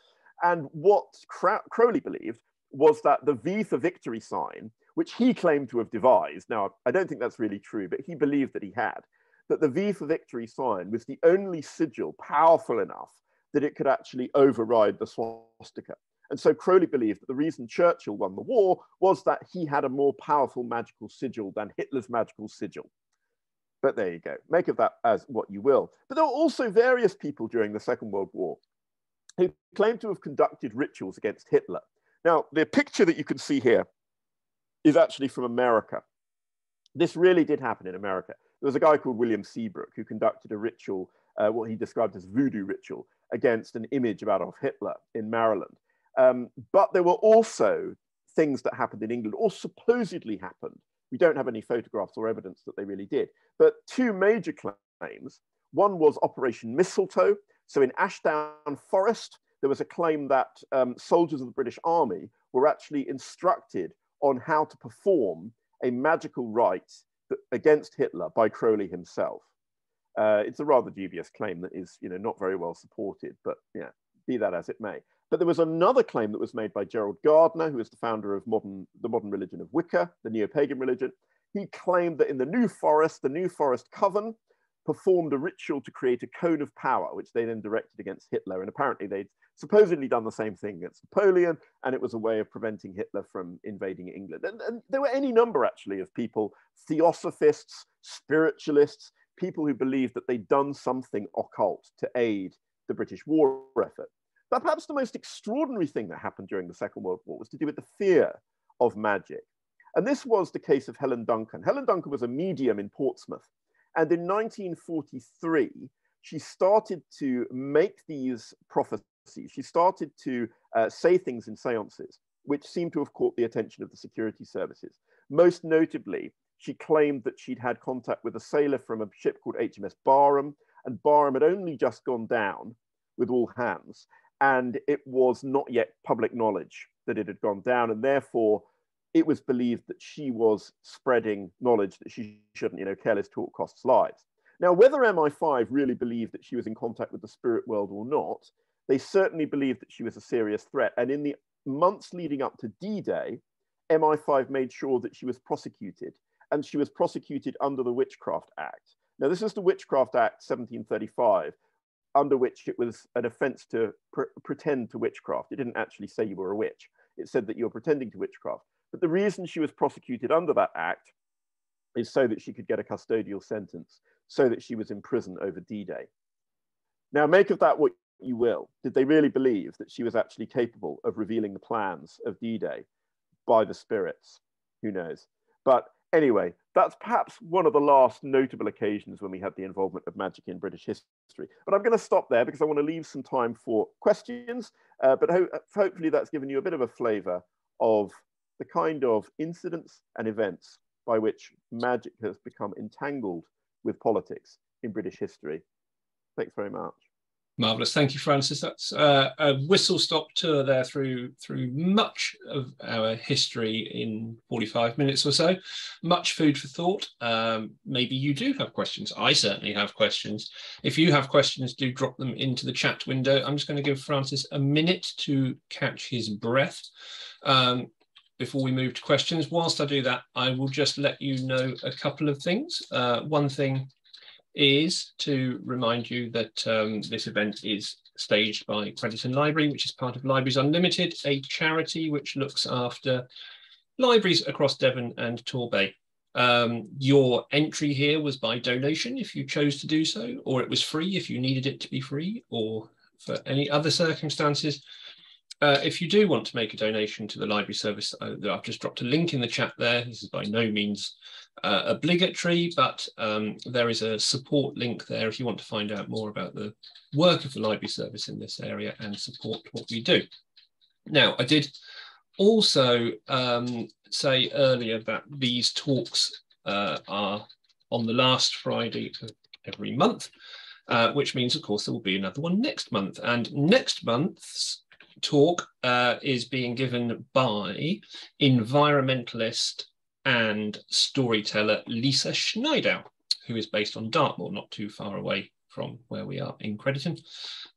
And what Crowley believed was that the V for victory sign, which he claimed to have devised, now I don't think that's really true, but he believed that he had, that the V for victory sign was the only sigil powerful enough that it could actually override the swastika. And so Crowley believed that the reason Churchill won the war was that he had a more powerful magical sigil than Hitler's magical sigil. But there you go, make of that as what you will. But there were also various people during the Second World War who claimed to have conducted rituals against Hitler. Now, the picture that you can see here is actually from America. This really did happen in America. There was a guy called William Seabrook who conducted a ritual, what he described as voodoo ritual, against an image of Adolf Hitler in Maryland. But there were also things that happened in England, or supposedly happened. We don't have any photographs or evidence that they really did. But two major claims One was Operation Mistletoe. So in Ashdown Forest, there was a claim that soldiers of the British Army were actually instructed on how to perform a magical rite against Hitler by Crowley himself. It's a rather dubious claim that is, not very well supported, but yeah, be that as it may. But there was another claim that was made by Gerald Gardner, who is the founder of the modern religion of Wicca, the neo-pagan religion. He claimed that in the New Forest coven performed a ritual to create a cone of power, which they then directed against Hitler. And apparently they'd supposedly done the same thing against Napoleon, and it was a way of preventing Hitler from invading England. And there were any number, actually, of people, theosophists, spiritualists, people who believed that they'd done something occult to aid the British war effort. But perhaps the most extraordinary thing that happened during the Second World War was to do with the fear of magic. And this was the case of Helen Duncan. Helen Duncan was a medium in Portsmouth. And in 1943, she started to make these prophecies. She started to say things in seances, which seemed to have caught the attention of the security services. Most notably, she claimed that she'd had contact with a sailor from a ship called HMS Barham, and Barham had only just gone down with all hands, and it was not yet public knowledge that it had gone down, and therefore it was believed that she was spreading knowledge that she shouldn't, careless talk costs lives. Now, whether MI5 really believed that she was in contact with the spirit world or not, they certainly believed that she was a serious threat. And in the months leading up to D-Day, MI5 made sure that she was prosecuted, and she was prosecuted under the Witchcraft Act. Now, this is the Witchcraft Act 1735, under which it was an offense to pretend to witchcraft. It didn't actually say you were a witch. It said that you were pretending to witchcraft. But the reason she was prosecuted under that act is so that she could get a custodial sentence, so that she was in prison over D-Day. Now, make of that what you will. Did they really believe that she was actually capable of revealing the plans of D-Day by the spirits? Who knows? But anyway, that's perhaps one of the last notable occasions when we had the involvement of magic in British history. But I'm going to stop there because I want to leave some time for questions. But hopefully that's given you a bit of a flavor of the kind of incidents and events by which magic has become entangled with politics in British history. Thanks very much. Marvellous. Thank you, Francis. That's a whistle-stop tour there through much of our history in 45 minutes or so. Much food for thought. Maybe you do have questions. I certainly have questions. If you have questions, do drop them into the chat window. I'm just going to give Francis a minute to catch his breath before we move to questions. Whilst I do that, I will just let you know a couple of things. One thing is to remind you that this event is staged by Crediton Library, which is part of Libraries Unlimited, a charity which looks after libraries across Devon and Torbay. Your entry here was by donation if you chose to do so, or it was free if you needed it to be free, or for any other circumstances. If you do want to make a donation to the library service, I've just dropped a link in the chat there. This is by no means obligatory, but there is a support link there if you want to find out more about the work of the library service in this area and support what we do. Now, I did also say earlier that these talks are on the last Friday of every month, which means, of course, there will be another one next month. And next month's talk is being given by environmentalist and storyteller Lisa Schneider, who is based on Dartmoor, not too far away from where we are in Crediton.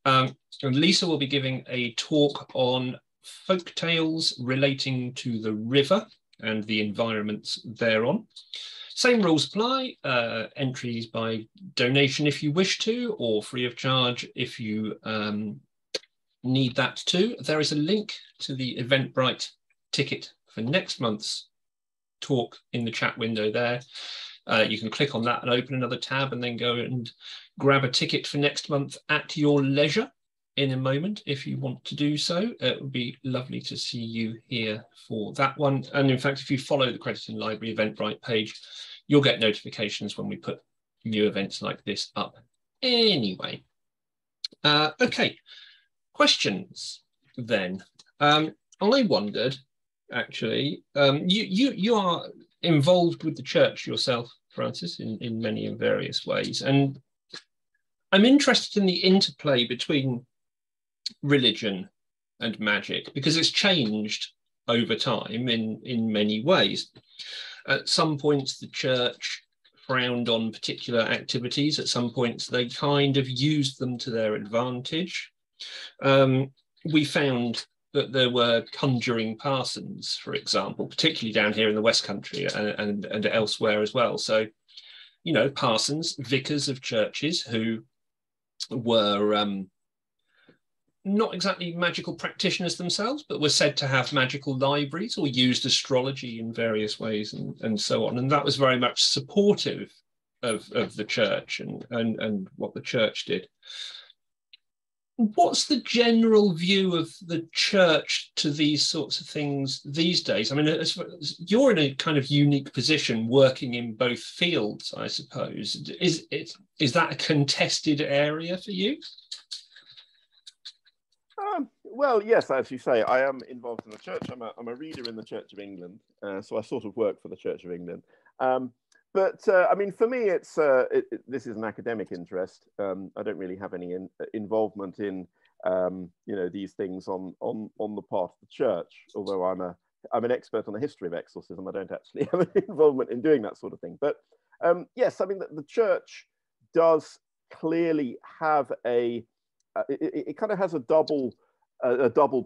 And Lisa will be giving a talk on folk tales relating to the river and the environments thereon. Same rules apply, entries by donation if you wish to, or free of charge if you need that too. There is a link to the Eventbrite ticket for next month's talk in the chat window there. You can click on that and open another tab and then go and grab a ticket for next month at your leisure in a moment if you want to do so. It would be lovely to see you here for that one. And in fact, if you follow the Crediton Library Eventbrite page, you'll get notifications when we put new events like this up anyway. Okay, questions then. I wondered, actually, you are involved with the church yourself, Francis, in many and various ways. And I'm interested in the interplay between religion and magic, because it's changed over time in many ways. At some points, the church frowned on particular activities. At some points, they kind of used them to their advantage. We found that there were conjuring parsons, for example, particularly down here in the West Country and elsewhere as well. So, you know, parsons, vicars of churches who were not exactly magical practitioners themselves, but were said to have magical libraries or used astrology in various ways and so on. And that was very much supportive of the church and what the church did. What's the general view of the church to these sorts of things these days? I mean, you're in a kind of unique position working in both fields, I suppose. Is that a contested area for you? Well, yes, as you say, I am involved in the church. I'm a reader in the Church of England, so I sort of work for the Church of England. I mean, for me, this is an academic interest. I don't really have any involvement in, you know, these things on the part of the church. Although I'm an expert on the history of exorcism, I don't actually have any involvement in doing that sort of thing. But yes, I mean, the church does clearly have it kind of has a double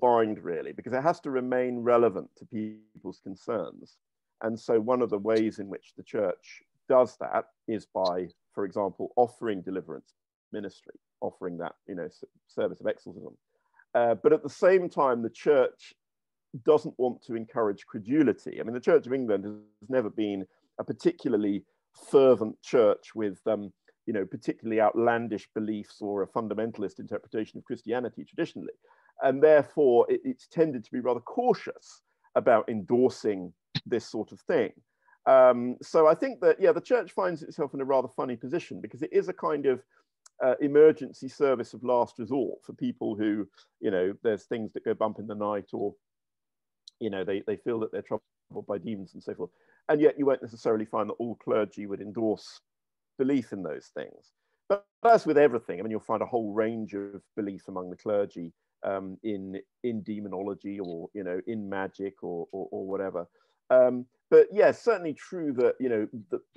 bind, really, because it has to remain relevant to people's concerns. And so one of the ways in which the church does that is by, for example, offering deliverance ministry, offering that, you know, service of exorcism. But at the same time, the church doesn't want to encourage credulity. I mean, the Church of England has never been a particularly fervent church with, you know, particularly outlandish beliefs or a fundamentalist interpretation of Christianity traditionally. And therefore, it's tended to be rather cautious about endorsing this sort of thing. So I think that, yeah, the church finds itself in a rather funny position because it is a kind of emergency service of last resort for people who, you know, there's things that go bump in the night, or, you know, they feel that they're troubled by demons and so forth. And yet you won't necessarily find that all clergy would endorse belief in those things. But as with everything, I mean, you'll find a whole range of belief among the clergy in demonology, or, you know, in magic, or whatever. But yeah, certainly true that, you know,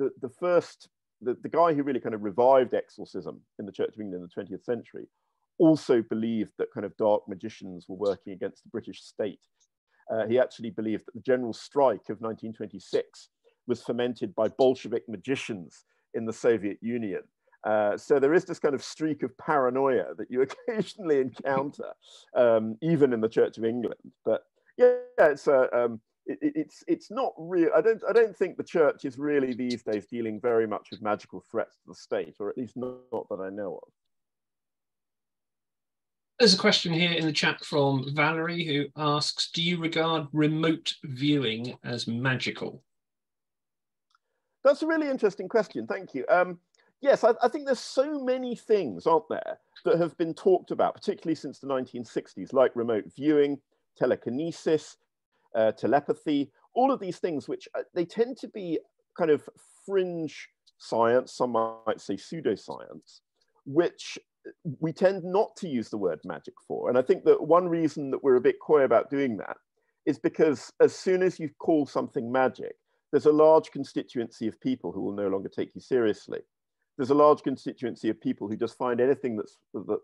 the guy who really kind of revived exorcism in the Church of England in the 20th century also believed that kind of dark magicians were working against the British state. He actually believed that the general strike of 1926 was fomented by Bolshevik magicians in the Soviet Union. So there is this kind of streak of paranoia that you occasionally encounter, even in the Church of England. But yeah, it's not real. I don't think the church is really these days dealing very much with magical threats to the state, or at least not that I know of. There's a question here in the chat from Valerie, who asks, do you regard remote viewing as magical? That's a really interesting question. Thank you. Yes, I think there's so many things, aren't there, that have been talked about, particularly since the 1960s, like remote viewing, telekinesis, telepathy, all of these things, which they tend to be kind of fringe science, some might say pseudoscience, which we tend not to use the word magic for. And I think that one reason that we're a bit coy about doing that is because as soon as you call something magic, there's a large constituency of people who will no longer take you seriously. There's a large constituency of people who just find anything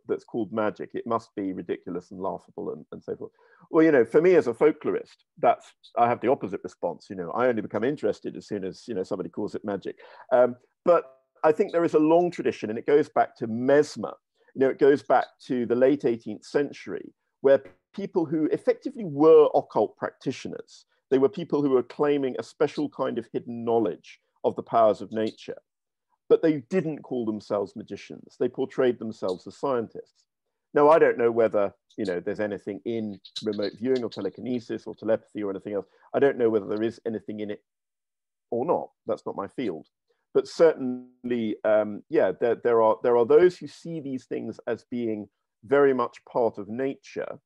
that's called magic, it must be ridiculous and laughable and so forth. Well, you know, for me as a folklorist, I have the opposite response. You know, I only become interested as soon as, you know, somebody calls it magic. But I think there is a long tradition, and it goes back to Mesmer. You know, it goes back to the late 18th century, where people who effectively were occult practitioners, they were people who were claiming a special kind of hidden knowledge of the powers of nature, but they didn't call themselves magicians. They portrayed themselves as scientists. Now, I don't know whether, you know, there's anything in remote viewing or telekinesis or telepathy or anything else. I don't know whether there is anything in it or not. That's not my field. But certainly, yeah, there are those who see these things as being very much part of nature.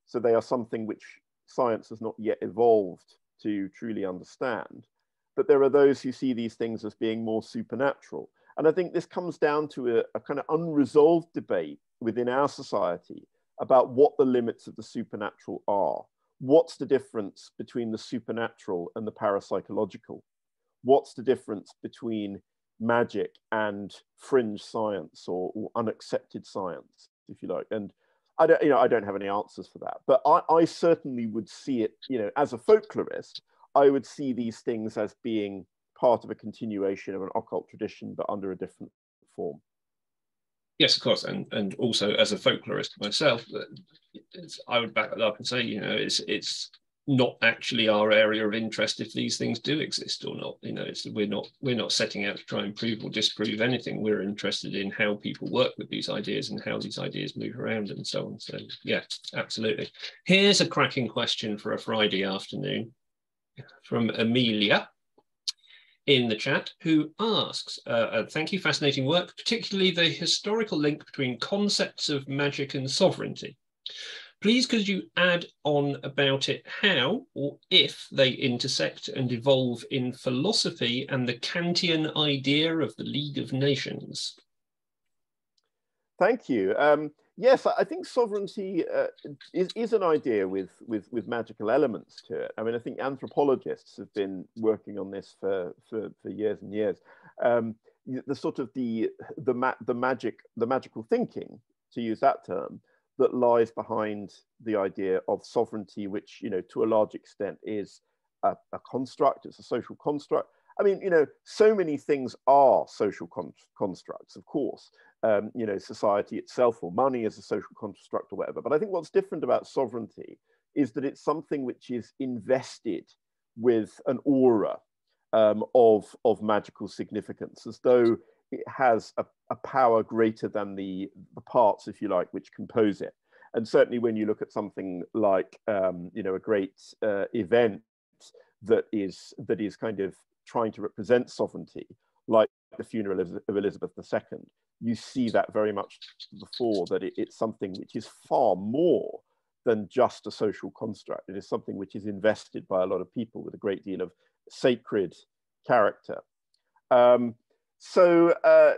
So they are something which science has not yet evolved to truly understand. But there are those who see these things as being more supernatural. And I think this comes down to a kind of unresolved debate within our society about what the limits of the supernatural are. What's the difference between the supernatural and the parapsychological? What's the difference between magic and fringe science or unaccepted science, if you like? And I don't have any answers for that, but I certainly would see it, as a folklorist, I would see these things as being part of a continuation of an occult tradition, but under a different form. Yes, of course, and also as a folklorist myself, I would back it up and say, it's not actually our area of interest if these things do exist or not. We're not setting out to try and prove or disprove anything. We're interested in how people work with these ideas and how these ideas move around and so on. So yeah, absolutely. Here's a cracking question for a Friday afternoon from Amelia in the chat, who asks, thank you, fascinating work, particularly the historical link between concepts of magic and sovereignty. Please could you add on about it how or if they intersect and evolve in philosophy and the Kantian idea of the League of Nations? Thank you. Yes, I think sovereignty is an idea with magical elements to it. I mean, I think anthropologists have been working on this for years and years. The sort of the magical thinking, to use that term, that lies behind the idea of sovereignty, which, to a large extent is a construct, it's a social construct. I mean, so many things are social constructs, of course. Society itself or money is a social construct or whatever. But I think what's different about sovereignty is that it's something which is invested with an aura of magical significance, as though it has a power greater than the parts, if you like, which compose it. And certainly when you look at something like, a great event that is kind of trying to represent sovereignty, like the funeral of Elizabeth II, you see that very much before, that it's something which is far more than just a social construct. It is something which is invested by a lot of people with a great deal of sacred character.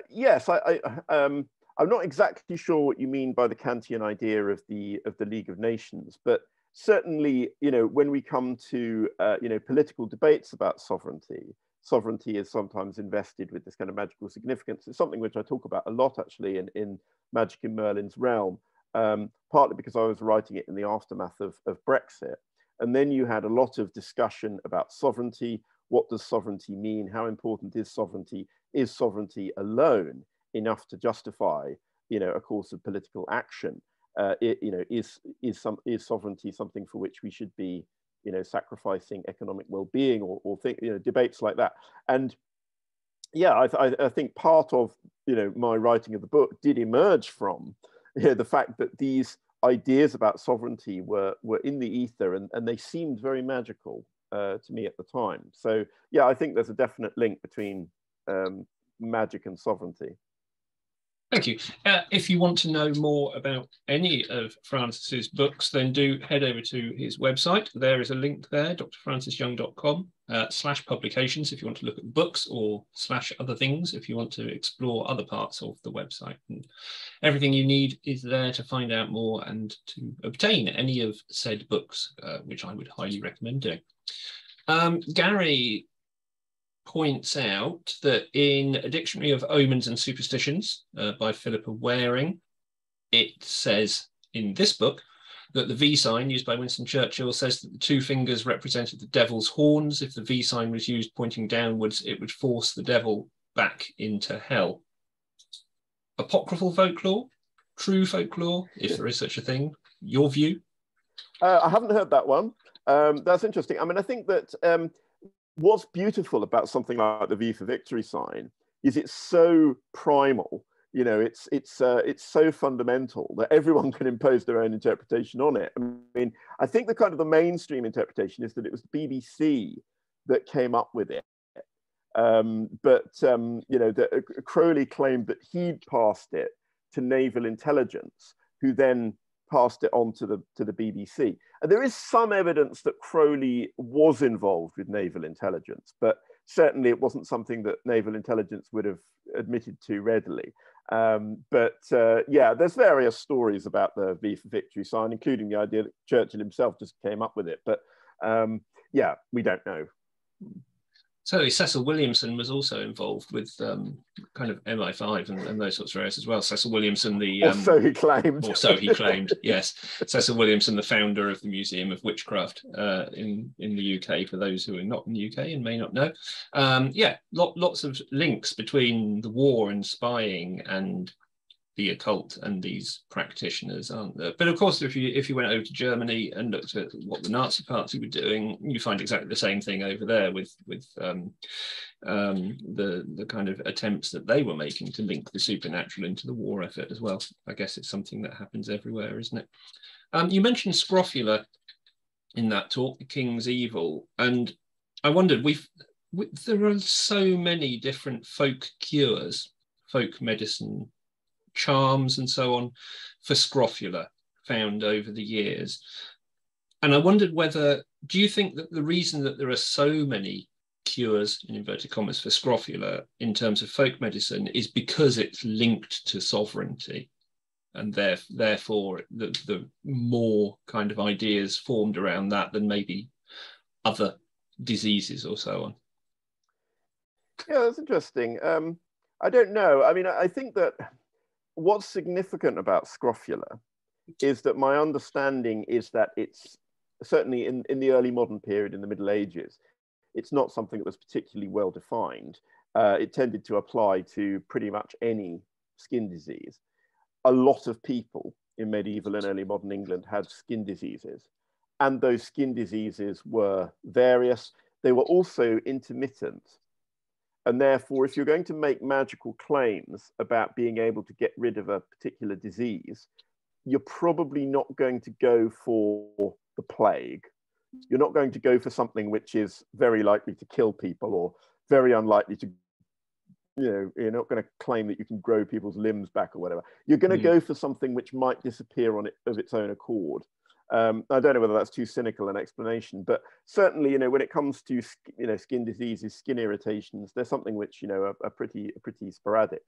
Yes, I'm not exactly sure what you mean by the Kantian idea of the League of Nations, but certainly, when we come to political debates about sovereignty, sovereignty is sometimes invested with this kind of magical significance. It's something which I talk about a lot, actually, in Magic in Merlin's Realm, partly because I was writing it in the aftermath of Brexit. And then you had a lot of discussion about sovereignty. What does sovereignty mean? How important is sovereignty? Is sovereignty alone enough to justify, a course of political action? Is sovereignty something for which we should be, sacrificing economic well-being or think, debates like that? And yeah, I think part of, my writing of the book did emerge from the fact that these ideas about sovereignty were in the ether, and they seemed very magical to me at the time. So yeah, I think there's a definite link between magic and sovereignty. Thank you. If you want to know more about any of Francis's books, then do head over to his website. There is a link there, drfrancisyoung.com/publications, if you want to look at books, or /other things if you want to explore other parts of the website. And everything you need is there to find out more and to obtain any of said books, which I would highly recommend doing. Gary points out that in A Dictionary of Omens and Superstitions by Philippa Waring, it says in this book that the V sign used by Winston Churchill says that the two fingers represented the devil's horns. If the V sign was used pointing downwards, it would force the devil back into hell. Apocryphal folklore, true folklore, if there is such a thing, your view? I haven't heard that one. That's interesting. I mean, I think that what's beautiful about something like the V for Victory sign is it's so primal, it's so fundamental that everyone can impose their own interpretation on it. I mean, I think the kind of the mainstream interpretation is that it was the BBC that came up with it. That Crowley claimed that he'd passed it to naval intelligence, who then passed it on to the BBC. And there is some evidence that Crowley was involved with naval intelligence, but certainly it wasn't something that naval intelligence would have admitted to readily. Yeah, there's various stories about the V for Victory sign, including the idea that Churchill himself just came up with it. But yeah, we don't know. Certainly, Cecil Williamson was also involved with kind of MI5 and those sorts of areas as well. Cecil Williamson, or so he claimed. Or so he claimed, yes. Cecil Williamson, the founder of the Museum of Witchcraft in the UK, for those who are not in the UK and may not know. Yeah, lots of links between the war and spying and the occult and these practitioners, aren't there? But of course, if you went over to Germany and looked at what the Nazi Party were doing, you find exactly the same thing over there with the kind of attempts that they were making to link the supernatural into the war effort as well. I guess it's something that happens everywhere, isn't it? You mentioned scrofula in that talk, the King's Evil, and I wondered, there are so many different folk cures, folk medicine, charms and so on for scrofula found over the years. And I wondered do you think that the reason that there are so many cures, in inverted commas, for scrofula in terms of folk medicine is because it's linked to sovereignty, and therefore the more kind of ideas formed around that than maybe other diseases or so on? Yeah, that's interesting. I don't know. I mean, I think that what's significant about scrofula is that my understanding is that it's certainly in the early modern period, in the Middle Ages, it's not something that was particularly well defined. It tended to apply to pretty much any skin disease. A lot of people in medieval and early modern England had skin diseases, and those skin diseases were various. They were also intermittent. And therefore, if you're going to make magical claims about being able to get rid of a particular disease, you're probably not going to go for the plague. You're not going to go for something which is very likely to kill people or very unlikely to, you're not going to claim that you can grow people's limbs back or whatever. You're going to go for something which might disappear of its own accord. I don't know whether that's too cynical an explanation, but certainly, when it comes to, skin diseases, skin irritations, there's something which, are pretty sporadic.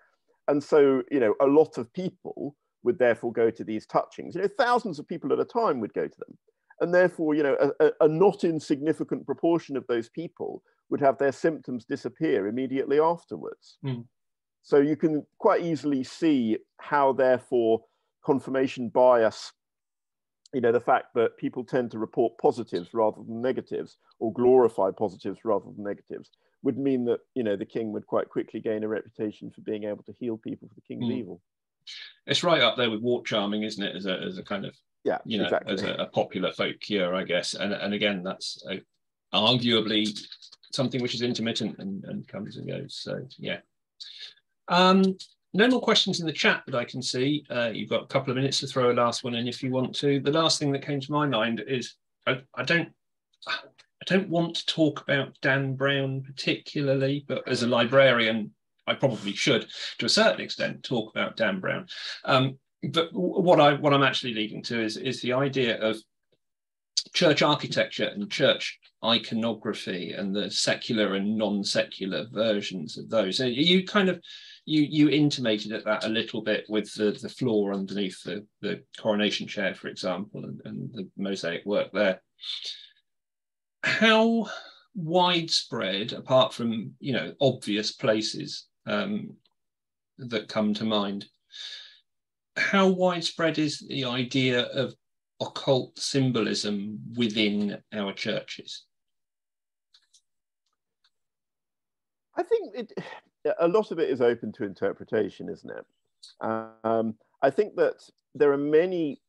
And so, a lot of people would therefore go to these touchings. Thousands of people at a time would go to them. And therefore, a not insignificant proportion of those people would have their symptoms disappear immediately afterwards. So you can quite easily see how, therefore, confirmation bias, the fact that people tend to report positives rather than negatives, or glorify positives rather than negatives, would mean that, the king would quite quickly gain a reputation for being able to heal people for the king's evil. It's right up there with wart charming, isn't it? As a kind of, exactly. As a popular folk cure, I guess. And again, that's arguably something which is intermittent and comes and goes. So, yeah. No more questions in the chat that I can see. You've got a couple of minutes to throw a last one in if you want to. The last thing that came to my mind is I don't want to talk about Dan Brown particularly, but as a librarian, I probably should, to a certain extent, talk about Dan Brown. But what I'm actually leading to is the idea of church architecture and church iconography and the secular and non-secular versions of those. So you kind of you intimated at that a little bit with the floor underneath the coronation chair, for example, and the mosaic work there. How widespread, apart from obvious places that come to mind, how widespread is the idea of occult symbolism within our churches? I think a lot of it is open to interpretation, isn't it? I think that there are many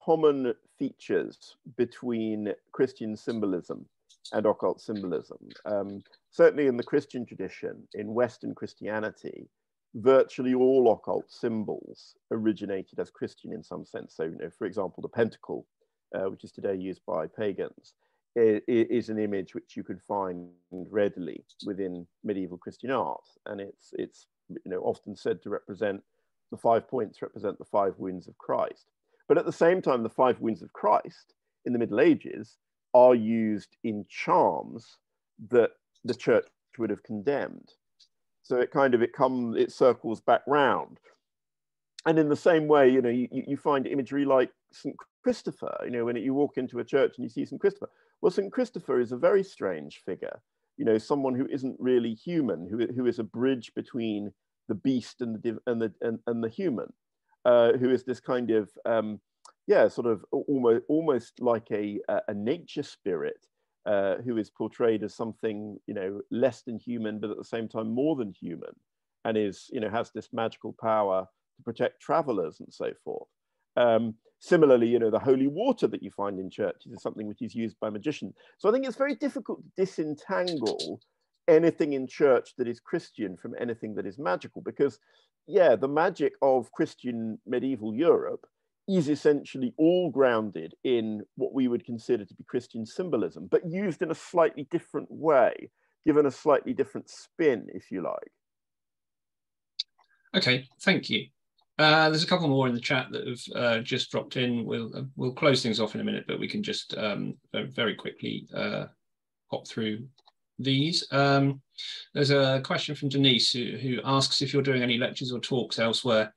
common features between Christian symbolism and occult symbolism. Certainly in the Christian tradition, in Western Christianity, virtually all occult symbols originated as Christian in some sense. So, for example, the pentacle, which is today used by pagans, is an image which you could find readily within medieval Christian art, and it's often said to represent the 5 points, represent the 5 wounds of Christ. But at the same time, the 5 wounds of Christ in the Middle Ages are used in charms that the church would have condemned. So it circles back round. And in the same way, you know, you find imagery like St. Christopher, you know, when you walk into a church and you see St. Christopher. Well, St. Christopher is a very strange figure, you know, someone who isn't really human, who is a bridge between the beast and the human, who is this kind of, sort of almost like a nature spirit, who is portrayed as something, you know, less than human, but at the same time more than human, and is, you know, has this magical power to protect travelers and so forth. Similarly, you know, the holy water that you find in churches is something which is used by magicians. So I think it's very difficult to disentangle anything in church that is Christian from anything that is magical, because, yeah, the magic of Christian medieval Europe is essentially all grounded in what we would consider to be Christian symbolism, but used in a slightly different way, given a slightly different spin, if you like. Okay, thank you. There's a couple more in the chat that have just dropped in. We'll close things off in a minute, but we can just very quickly hop through these. There's a question from Denise who asks if you're doing any lectures or talks elsewhere.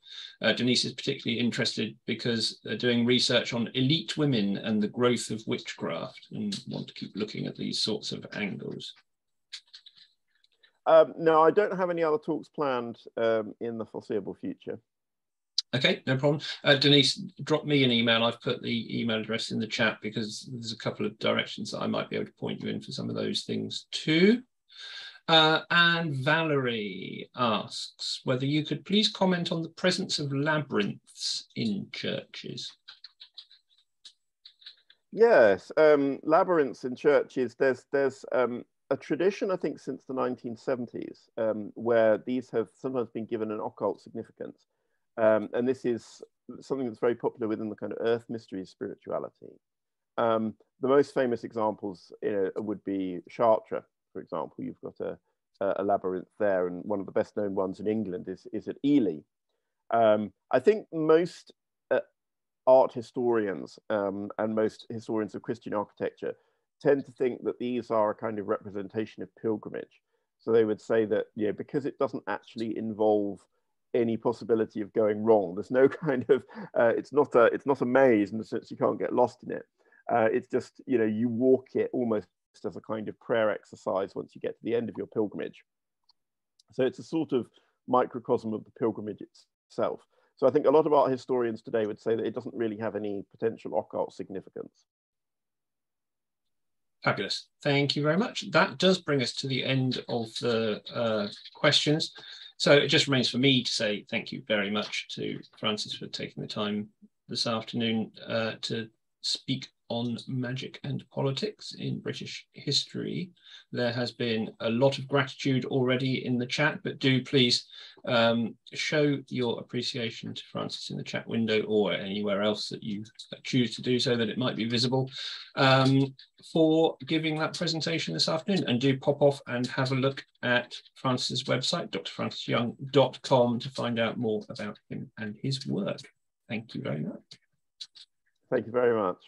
Denise is particularly interested because they're doing research on elite women and the growth of witchcraft, and want to keep looking at these sorts of angles. No, I don't have any other talks planned in the foreseeable future. Okay, no problem. Denise, drop me an email. I've put the email address in the chat because there's a couple of directions that I might be able to point you in for some of those things too. And Valerie asks whether you could please comment on the presence of labyrinths in churches. Yes, labyrinths in churches, there's a tradition, I think, since the 1970s, where these have sometimes been given an occult significance. And this is something that's very popular within the kind of earth mysteries spirituality. The most famous examples would be Chartres, for example. You've got a labyrinth there, and one of the best known ones in England is at Ely. I think most art historians and most historians of Christian architecture tend to think that these are a kind of representation of pilgrimage. So they would say that, you know, because it doesn't actually involve any possibility of going wrong, there's no kind of it's not a maze in the sense you can't get lost in it. It's just, you know, you walk it almost as a kind of prayer exercise once you get to the end of your pilgrimage. So it's a sort of microcosm of the pilgrimage itself. So I think a lot of art historians today would say that it doesn't really have any potential occult significance. Fabulous. Thank you very much. That does bring us to the end of the questions. So it just remains for me to say thank you very much to Francis for taking the time this afternoon to speak on magic and politics in British history. There has been a lot of gratitude already in the chat, but do please show your appreciation to Francis in the chat window or anywhere else that you choose to do so that it might be visible for giving that presentation this afternoon. And do pop off and have a look at Francis's website, drfrancisyoung.com, to find out more about him and his work. Thank you very much. Thank you very much.